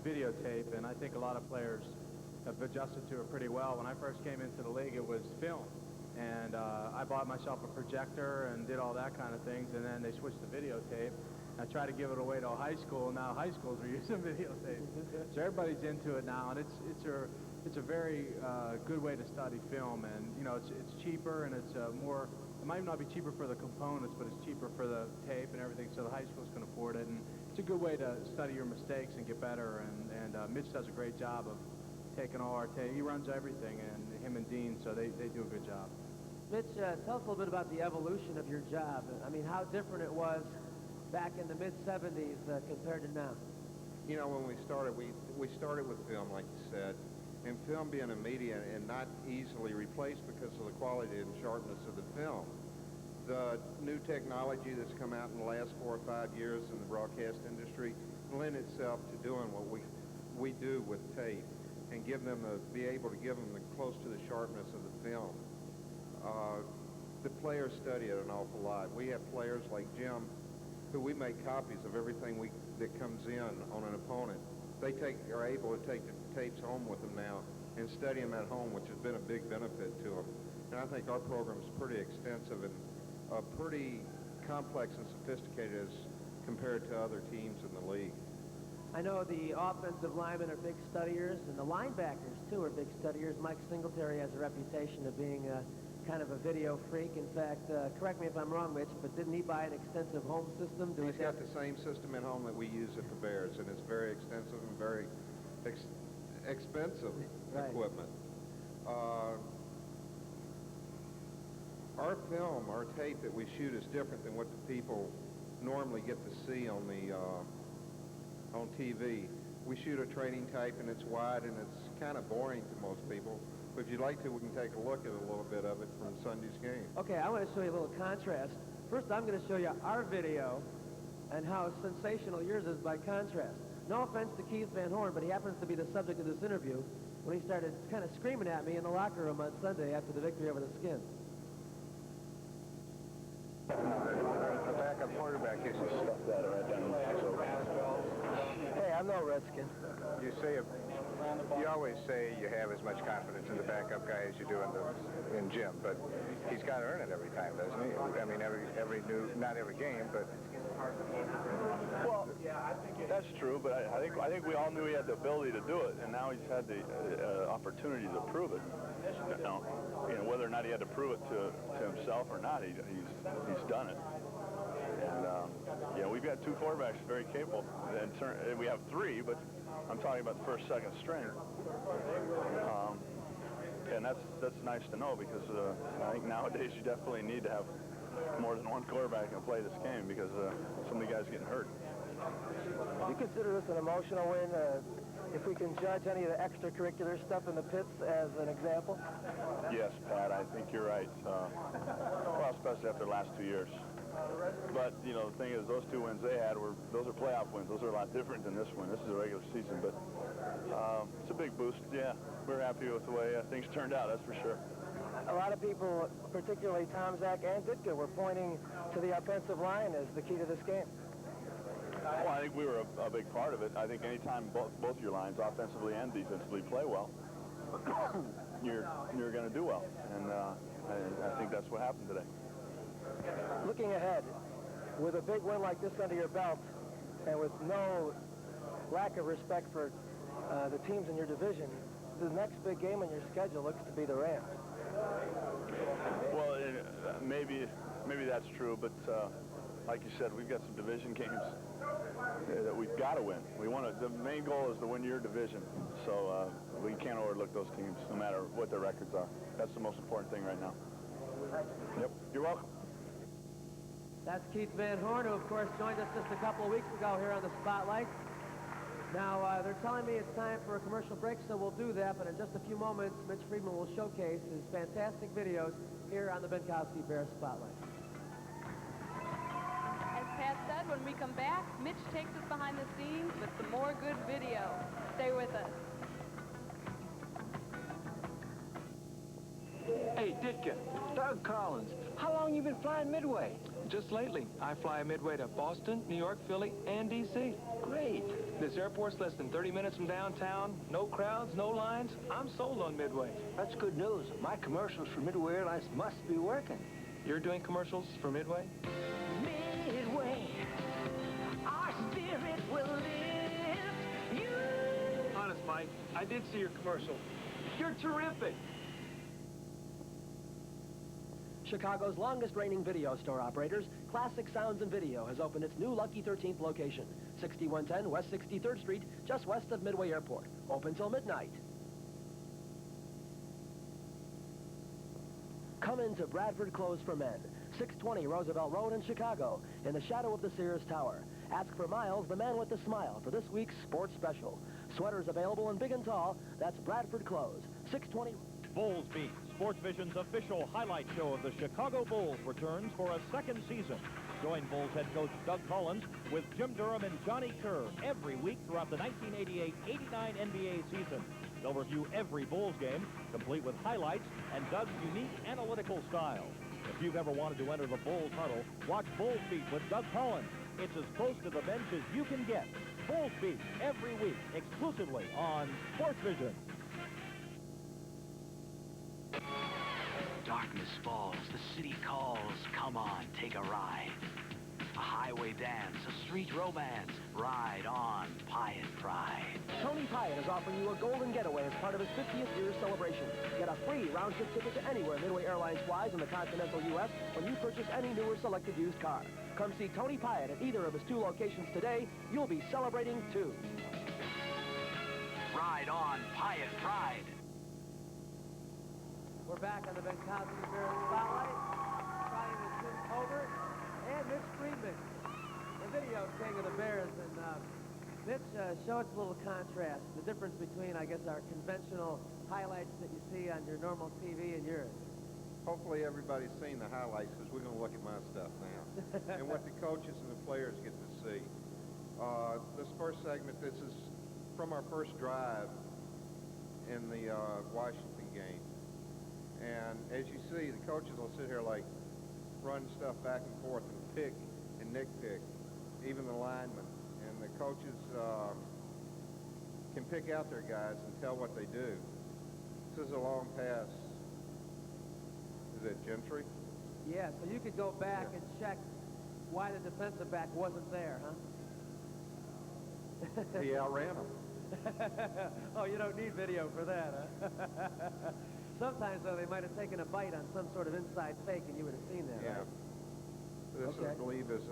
videotape, and I think a lot of players have adjusted to it pretty well. When I first came into the league, it was film. And I bought myself a projector and did all that kind of things, and then they switched to videotape. I tried to give it away to a high school, and now high schools are using videotape. So everybody's into it now, and it's a very good way to study film. And you know, it's cheaper, and it's more. It might not be cheaper for the components, but it's cheaper for the tape and everything, so the high schools can afford it. And it's a good way to study your mistakes and get better. And Mitch does a great job of taking all our tape. He runs everything, and him and Dean, so they do a good job. Mitch, tell us a little bit about the evolution of your job. I mean, how different it was back in the mid-'70s compared to now. You know, when we started, we started with film, like you said, and film being a media and not easily replaced because of the quality and sharpness of the film. The new technology that's come out in the last 4 or 5 years in the broadcast industry lend itself to doing what we do with tape and be able to give them close to the sharpness of the film. The players study it an awful lot. We have players like Jim, who we make copies of everything that comes in on an opponent. They are able to take the tapes home with them now and study them at home, which has been a big benefit to them. And I think our program is pretty extensive and pretty complex and sophisticated as compared to other teams in the league. I know the offensive linemen are big studiers, and the linebackers, too, are big studiers. Mike Singletary has a reputation of being kind of a video freak. In fact, correct me if I'm wrong, Mitch, but didn't he buy an extensive home system? He's got the same system at home that we use at the Bears, and it's very extensive and very expensive equipment. Our film, our tape that we shoot is different than what the people normally get to see on TV. We shoot a training tape, and it's wide, and it's kind of boring to most people. But if you'd like to, we can take a look at a little bit of it from Sunday's game. Okay, I want to show you a little contrast. First, I'm going to show you our video and how sensational yours is by contrast. No offense to Keith Van Horn, but he happens to be the subject of this interview when he started kind of screaming at me in the locker room on Sunday after the victory over the Skins. The backup quarterback used to stuff that right down. Hey, I'm no Redskin. You always say you have as much confidence in the backup guy as you do in Jim, but he's got to earn it every time, doesn't he? I mean, every not every game, but Well, that's true, but I think we all knew he had the ability to do it, and now he's had the opportunity to prove it. Whether or not he had to prove it to himself or not, he's done it. And we've got two quarterbacks very capable, and we have three, but I'm talking about the first, second string. And that's nice to know, because I think nowadays you definitely need to have more than one quarterback can play this game, because so many guys getting hurt. Do you consider this an emotional win? If we can judge any of the extracurricular stuff in the pits as an example? Yes, Pat, I think you're right. Well, especially after the last 2 years. But, the thing is, those two wins they had those are playoff wins. Those are a lot different than this one. This is a regular season, but it's a big boost. Yeah, we're happy with the way things turned out, that's for sure. A lot of people, particularly Tom, Zach, and Ditka, were pointing to the offensive line as the key to this game. Well, I think we were a big part of it. I think anytime both your lines, offensively and defensively, play well, you're going to do well. And I think that's what happened today. Looking ahead, with a big win like this under your belt, and with no lack of respect for the teams in your division, the next big game on your schedule looks to be the Rams. Well, maybe that's true, but like you said, we've got some division games that we've got to win. The main goal is to win your division, so we can't overlook those teams, no matter what their records are. That's the most important thing right now. Yep, you're welcome. That's Keith Van Horn, who, of course, joined us just a couple of weeks ago here on the Spotlight. Now, they're telling me it's time for a commercial break, so we'll do that, but in just a few moments, Mitch Friedman will showcase his fantastic videos here on the Benkowski Bears Spotlight. As Pat said, when we come back, Mitch takes us behind the scenes with some more good video. Stay with us. Hey, Ditka, Doug Collins. How long you been flying Midway? Just lately. I fly Midway to Boston, New York, Philly, and D.C. Great. This airport's less than 30 minutes from downtown. No crowds, no lines. I'm sold on Midway. That's good news. My commercials for Midway Airlines must be working. You're doing commercials for Midway? Midway, our spirit will lift you. Honest, Mike, I did see your commercial. You're terrific. Chicago's longest-reigning video store operators, Classic Sounds and Video, has opened its new Lucky 13th location, 6110 West 63rd Street, just west of Midway Airport. Open till midnight. Come into Bradford Clothes for Men, 620 Roosevelt Road in Chicago, in the shadow of the Sears Tower. Ask for Miles, the man with the smile, for this week's sports special. Sweaters available in big and tall. That's Bradford Clothes, 620... Bulls Beat, Sports Vision's official highlight show of the Chicago Bulls, returns for a second season. Join Bulls head coach Doug Collins with Jim Durham and Johnny Kerr every week throughout the 1988-89 NBA season. They'll review every Bulls game, complete with highlights and Doug's unique analytical style. If you've ever wanted to enter the Bulls huddle, watch Bulls Beat with Doug Collins. It's as close to the bench as you can get. Bulls Beat every week, exclusively on Sports Vision. Darkness falls, the city calls, come on, take a ride. A highway dance, a street romance, ride on, Pyatt Pride. Tony Pyatt is offering you a golden getaway as part of his 50th year celebration. Get a free round-trip ticket to anywhere Midway Airlines flies in the continental U.S. when you purchase any new or selected used car. Come see Tony Pyatt at either of his two locations today. You'll be celebrating too. Ride on, Pyatt Pride. We're back on the Benkowski Bears Spotlight, talking with Tim Covert and Mitch Friedman, the video king of the Bears. And Mitch, show us a little contrast, the difference between, I guess, our conventional highlights that you see on your normal TV and yours. Hopefully everybody's seen the highlights, because we're going to look at my stuff now, and what the coaches and the players get to see. This first segment, this is from our first drive in the Washington game. And as you see, the coaches will sit here like run stuff back and forth and pick and nitpick, even the linemen. And the coaches can pick out their guys and tell what they do. This is a long pass. Is it Gentry? Yeah, so you could go back and check why the defensive back wasn't there, huh? He outran him. Oh, you don't need video for that, huh? Sometimes, though, they might have taken a bite on some sort of inside fake, and you would have seen that, Yeah. right? This, I believe, is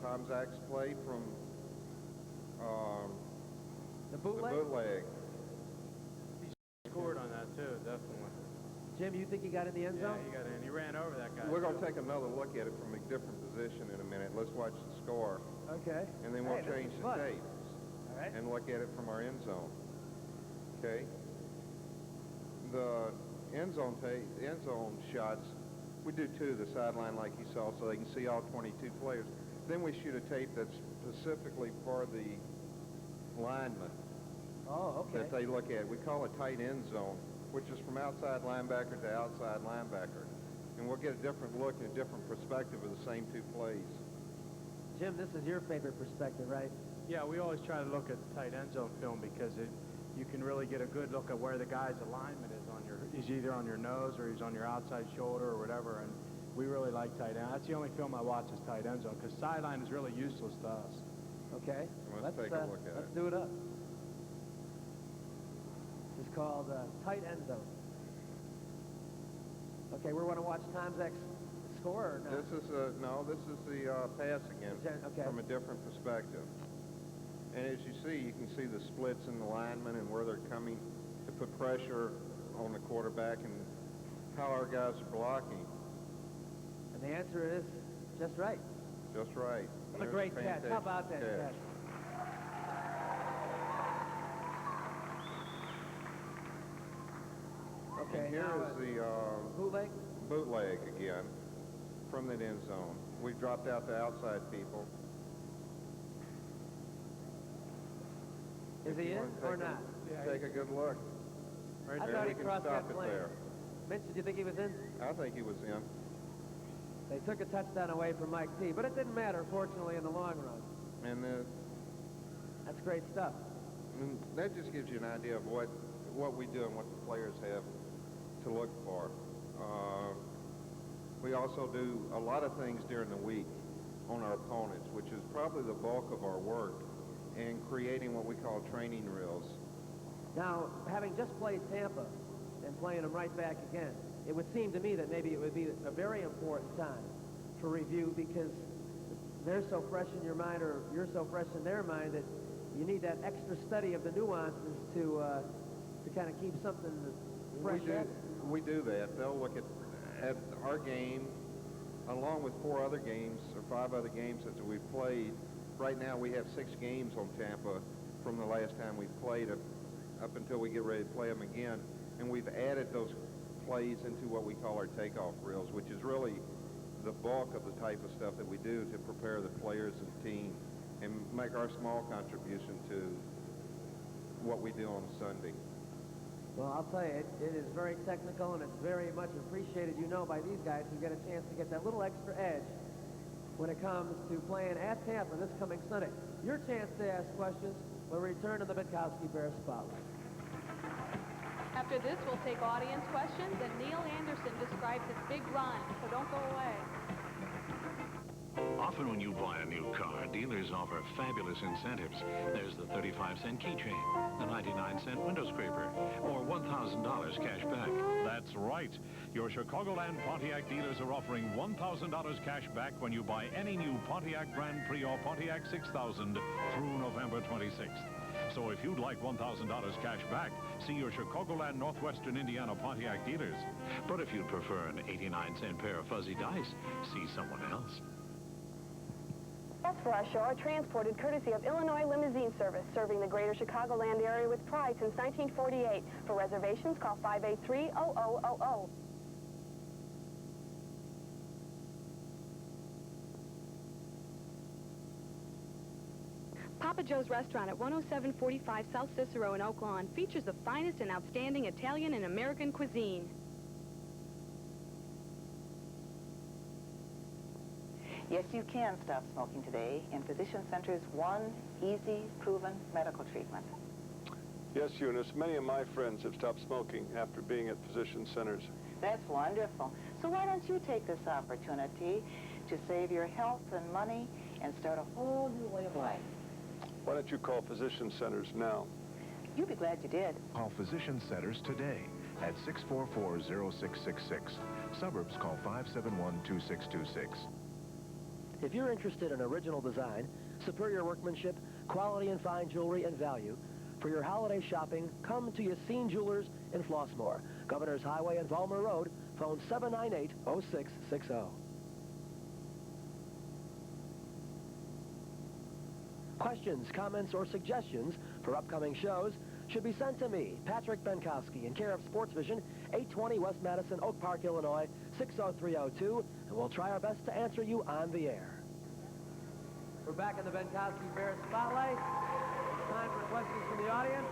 Tom Zach's play from the bootleg? The bootleg. He scored on that, too, definitely. Jim, you think he got in the end zone? Yeah, he got in. He ran over that guy. We're going to take another look at it from a different position in a minute. Let's watch the score. Okay. And then we'll change the tape. All right. And look at it from our end zone. Okay? The end zone shots, we do two, the sideline like you saw, so they can see all 22 players. Then we shoot a tape that's specifically for the lineman. Oh, okay. That they look at. We call it tight end zone, which is from outside linebacker to outside linebacker. And we'll get a different look and a different perspective of the same two plays. Jim, this is your favorite perspective, right? Yeah, we always try to look at tight end zone film because you can really get a good look at where the guy's alignment is on your, he's either on your nose or he's on your outside shoulder or whatever, and we really like tight end. That's the only film I watch is tight end zone because sideline is really useless to us. Okay. Let's take a look at let's it. do it up. This is called tight end zone. Okay, we want to watch Tom Zach's score or not? This is this is the pass again from a different perspective. And as you see, you can see the splits in the linemen and where they're coming to put pressure on the quarterback and how our guys are blocking. And the answer is just right. Just right. What a great catch. How about that catch? Okay, and here is the bootleg? Bootleg again from that end zone. We've dropped out the outside people. Is he in or not? Take a good look. Right there. I thought he crossed that plane. Mitch, did you think he was in? I think he was in. They took a touchdown away from Mike T, but it didn't matter, fortunately, in the long run. And that's great stuff. And that just gives you an idea of what we do and what the players have to look for. We also do a lot of things during the week on our opponents, which is probably the bulk of our work, in creating what we call training reels. Now, having just played Tampa and playing them right back again, it would seem to me that maybe it would be a very important time for review because they're so fresh in your mind or you're so fresh in their mind that you need that extra study of the nuances to kind of keep something fresh. We do that. They'll look at our game along with 4 other games or 5 other games that we've played. Right now we have 6 games on Tampa from the last time we played up until we get ready to play them again. And we've added those plays into what we call our takeoff reels, which is really the bulk of the type of stuff that we do to prepare the players and team and make our small contribution to what we do on Sunday. Well, I'll tell you, it is very technical and it's very much appreciated, by these guys who get a chance to get that little extra edge when it comes to playing at Tampa this coming Sunday. Your chance to ask questions will return to the Benkowski Bears Spotlight. After this, we'll take audience questions, and Neil Anderson describes his big run, so don't go away. Often when you buy a new car, dealers offer fabulous incentives. There's the 35-cent keychain, the 99-cent window scraper, or $1,000 cash back. That's right. Your Chicagoland Pontiac dealers are offering $1,000 cash back when you buy any new Pontiac Grand Prix or Pontiac 6000 through November 26th. So if you'd like $1,000 cash back, see your Chicagoland Northwestern Indiana Pontiac dealers. But if you'd prefer an 89-cent pair of fuzzy dice, see someone else. Guests for our show are transported courtesy of Illinois Limousine Service, serving the greater Chicagoland area with pride since 1948. For reservations, call 583-0000. Papa Joe's Restaurant at 10745 South Cicero in Oak Lawn features the finest and outstanding Italian and American cuisine. Yes, you can stop smoking today in Physician Center's one easy, proven medical treatment. Yes, Eunice, many of my friends have stopped smoking after being at physician centers. That's wonderful. So why don't you take this opportunity to save your health and money and start a whole new way of life? Why don't you call physician centers now? You'll be glad you did. Call Physician Centers today at 644-0666. Suburbs call 571-2626. If you're interested in original design, superior workmanship, quality and fine jewelry, and value, for your holiday shopping, come to Yassine Jewelers in Flossmoor, Governor's Highway and Vollmer Road, phone 798-0660. Questions, comments, or suggestions for upcoming shows should be sent to me, Patrick Benkowski, in care of Sports Vision, 820 West Madison, Oak Park, Illinois, 60302, and we'll try our best to answer you on the air. We're back in the Benkowski Bears Spotlight. It's time for questions from the audience.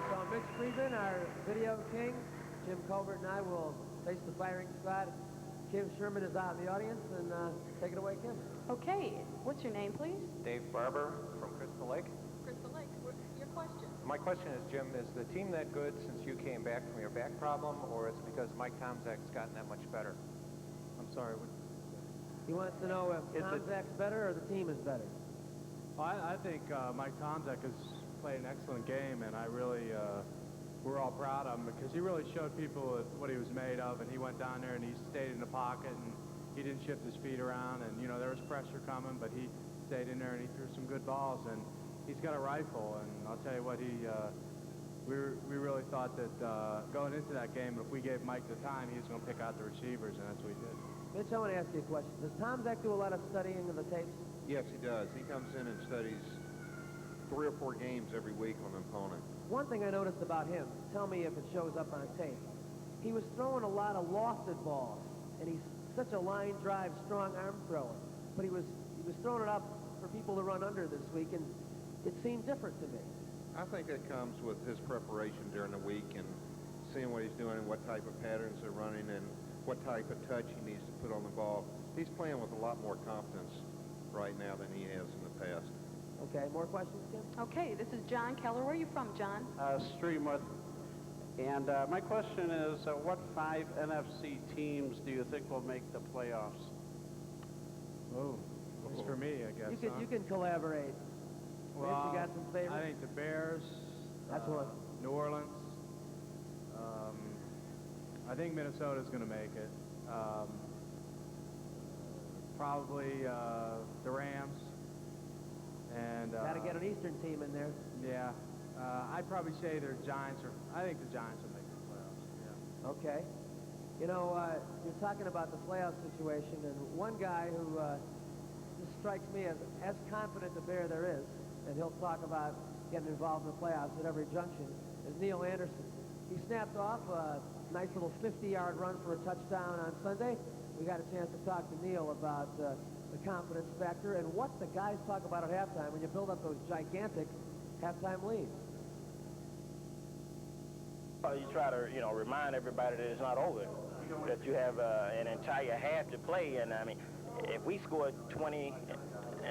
So Mitch Friedman, our video king, Jim Covert, and I will face the firing squad. Kim Sherman is out in the audience, and take it away, Kim. Okay, what's your name, please? Dave Barber from Crystal Lake. Crystal Lake, your question. My question is, Jim, is the team that good since you came back from your back problem, or is it because Mike Tomczak's gotten that much better? I'm sorry. He wants to know if Tomczak's better or the team is better. Well, I think Mike Tomczak has played an excellent game, and I really, we're all proud of him because he really showed people what he was made of, and he went down there and he stayed in the pocket, and he didn't shift his feet around, and, you know, there was pressure coming, but he stayed in there and he threw some good balls, and he's got a rifle, and I'll tell you what, we really thought that going into that game, if we gave Mike the time, he was going to pick out the receivers, and that's what he did. Mitch, I want to ask you a question. Does Tomczak do a lot of studying of the tapes? Yes, he does. He comes in and studies 3 or 4 games every week on an opponent. One thing I noticed about him, tell me if it shows up on tape, he was throwing a lot of lofted balls, and he's such a line drive, strong arm thrower. But he was throwing it up for people to run under this week, and it seemed different to me. I think that comes with his preparation during the week and seeing what he's doing and what type of patterns they're running and what type of touch he needs to put on the ball. He's playing with a lot more confidence right now than he has in the past. Okay, more questions, Kim? Okay, this is John Keller. Where are you from, John? Streamwood. And my question is, what 5 NFC teams do you think will make the playoffs? Oh, it's for me, I guess. You can collaborate. Well, Mitch, you got some favorites? I think the Bears. That's one. New Orleans. I think Minnesota's going to make it. Probably the Rams. And got to get an Eastern team in there. Yeah. I'd probably say the Giants I think the Giants will make the playoffs. Yeah. Okay. You know, you're talking about the playoff situation, and one guy who just strikes me as confident a Bear there is, and he'll talk about getting involved in the playoffs at every junction, is Neil Anderson. He snapped off a nice little 50-yard run for a touchdown on Sunday. We got a chance to talk to Neil about the confidence factor and what the guys talk about at halftime when you build up those gigantic halftime leads. You try to, remind everybody that it's not over, that you have an entire half to play, and I mean, if we scored 20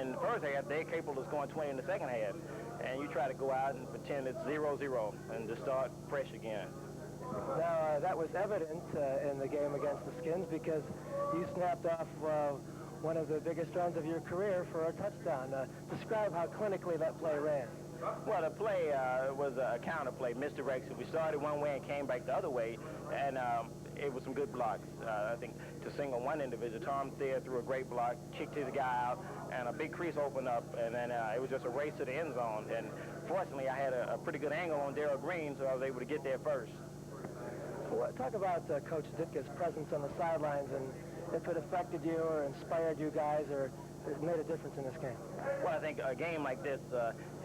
in the first half, they're capable of scoring 20 in the second half, and you try to go out and pretend it's 0-0 and to start fresh again. Now, that was evident in the game against the Skins because you snapped off one of the biggest runs of your career for a touchdown. Describe how clinically that play ran. Well, the play was a counter play, misdirection. We started one way and came back the other way, and it was some good blocks. I think to single one individual, Tom Thayer threw a great block, kicked his guy out, and a big crease opened up, and then it was just a race to the end zone. And fortunately, I had a pretty good angle on Darryl Green, so I was able to get there first. Well, talk about Coach Ditka's presence on the sidelines and if it affected you or inspired you guys or it made a difference in this game. Well, I think a game like this,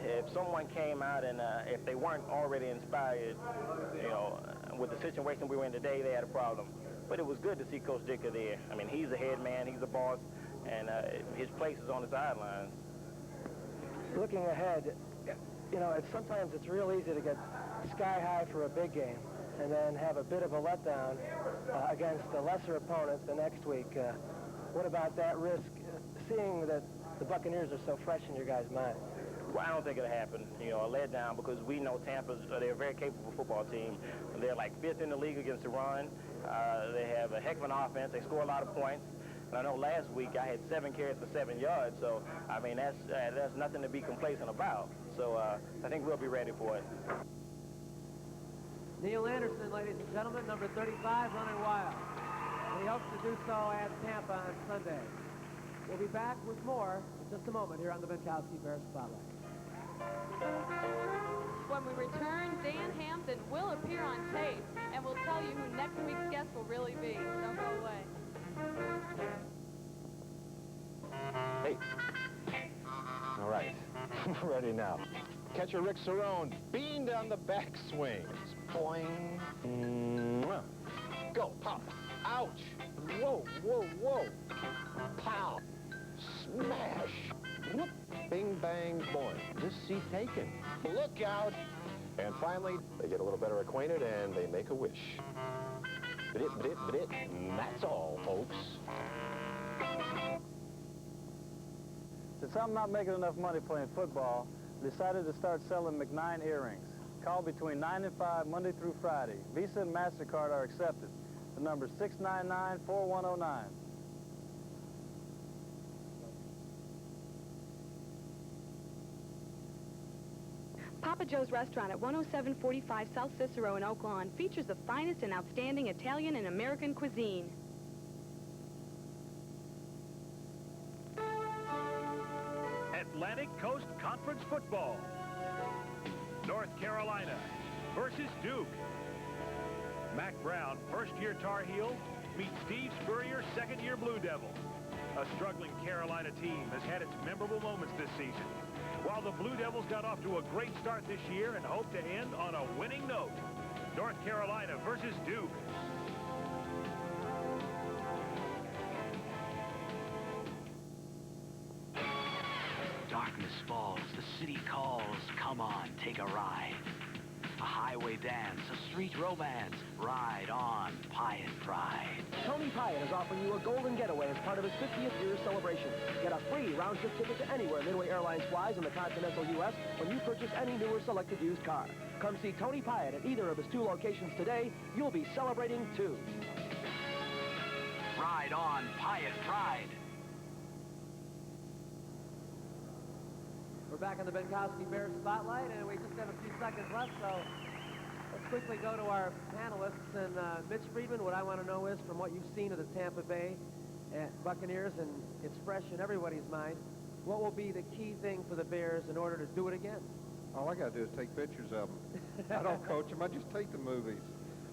if someone came out and if they weren't already inspired, with the situation we were in today, they had a problem. But it was good to see Coach Ditka there. I mean, he's the head man, he's the boss, and his place is on the sidelines. Looking ahead, sometimes it's real easy to get sky high for a big game and then have a bit of a letdown against a lesser opponent the next week. What about that risk, seeing that the Buccaneers are so fresh in your guys' mind? Well, I don't think it'll happen, you know, a letdown, because we know Tampa's, they're a very capable football team. They're like 5th in the league against the run. They have a heck of an offense. They score a lot of points. And I know last week I had 7 carries for 7 yards, so, I mean, that's nothing to be complacent about. So I think we'll be ready for it. Neil Anderson, ladies and gentlemen, number 35, running wild. And he hopes to do so at Tampa on Sunday. We'll be back with more in just a moment here on the Benkowski Bears Spotlight. When we return, Dan Hampton will appear on tape, and we'll tell you who next week's guest will really be. Don't go away. Hey. All right. Ready now. Catcher Rick Cerrone, beam down the backswing. Boing. Mwah. Go, pop. Ouch. Whoa, whoa, whoa. Pow. Smash. Whoop. Bing, bang, boing. This seat taken. Look out. And finally, they get a little better acquainted and they make a wish. Bit, bit, bit. And that's all, folks. Since I'm not making enough money playing football, I decided to start selling McNine earrings. Call between 9 and 5, Monday through Friday. Visa and MasterCard are accepted. The number is 699-4109. Papa Joe's Restaurant at 10745 South Cicero in Oak Lawn features the finest and outstanding Italian and American cuisine. Atlantic Coast Conference football. North Carolina versus Duke. Mac Brown, first-year Tar Heel, meets Steve Spurrier, second-year Blue Devil. A struggling Carolina team has had its memorable moments this season, while the Blue Devils got off to a great start this year and hope to end on a winning note. North Carolina versus Duke. Darkness falls, the city calls, come on, take a ride. A highway dance, a street romance, ride on, Piet Pride. Tony Piet is offering you a golden getaway as part of his 50th year celebration. Get a free round-trip ticket to anywhere Midway Airlines flies in the continental U.S. when you purchase any new or selected used car. Come see Tony Piet at either of his 2 locations today. You'll be celebrating too. Ride on, Piet Pride. We're back on the Benkowski Bears Spotlight, and we just have a few seconds left, so let's quickly go to our panelists. And Mitch Friedman, what I want to know is, from what you've seen of the Tampa Bay Buccaneers, and it's fresh in everybody's mind, what will be the key thing for the Bears in order to do it again? All I got to do is take pictures of them. I don't coach them. I just take the movies.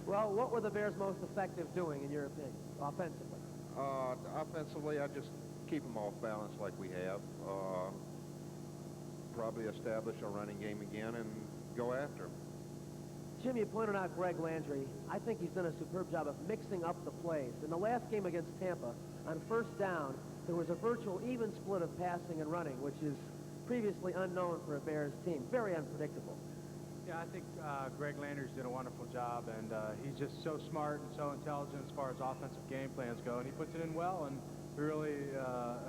Well, what were the Bears most effective doing, in your opinion, offensively? Offensively, I just keep them off balance like we have. Probably establish a running game again and go after him. Jim, you pointed out Greg Landry. I think he's done a superb job of mixing up the plays. In the last game against Tampa, on first down, there was a virtual even split of passing and running, which is previously unknown for a Bears team. Very unpredictable. Yeah, I think Greg Landry's did a wonderful job, and he's just so smart and so intelligent as far as offensive game plans go, and he puts it in well, and we really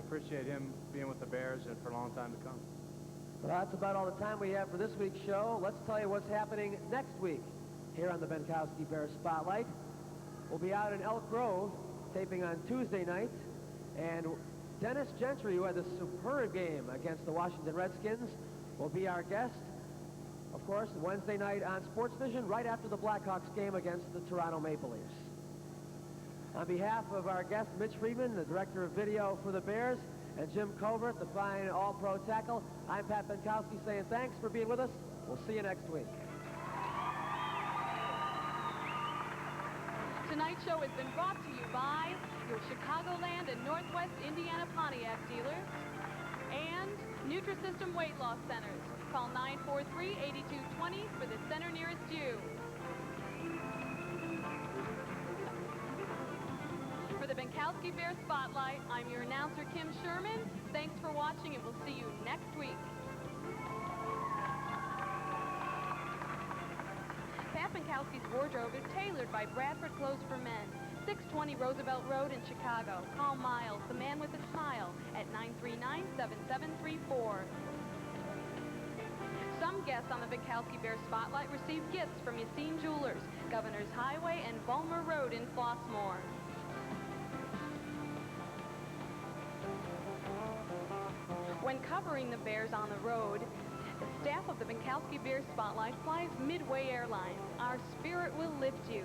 appreciate him being with the Bears and for a long time to come. Well, that's about all the time we have for this week's show. Let's tell you what's happening next week here on the Benkowski Bears Spotlight. We'll be out in Elk Grove taping on Tuesday night, and Dennis Gentry, who had a superb game against the Washington Redskins, will be our guest. Of course, Wednesday night on Sports Vision, right after the Blackhawks game against the Toronto Maple Leafs. On behalf of our guest, Mitch Friedman, the director of video for the Bears, and Jim Covert, the fine all-pro tackle, I'm Pat Benkowski saying thanks for being with us. We'll see you next week. Tonight's show has been brought to you by your Chicagoland and Northwest Indiana Pontiac dealers and Nutrisystem Weight Loss Centers. Call 943-8220 for the center nearest you. For the Benkowski Bears Spotlight, I'm your announcer, Kim Sherman. Thanks for watching, and we'll see you next week. Pat Benkowski's wardrobe is tailored by Bradford Clothes for Men, 620 Roosevelt Road in Chicago. Call Miles, the man with a smile, at 939-7734. Some guests on the Benkowski Bear Spotlight received gifts from Yassine Jewelers, Governor's Highway, and Bulmer Road in Flossmoor. When covering the Bears on the road, the staff of the Benkowski Bear Spotlight flies Midway Airlines. Our spirit will lift you.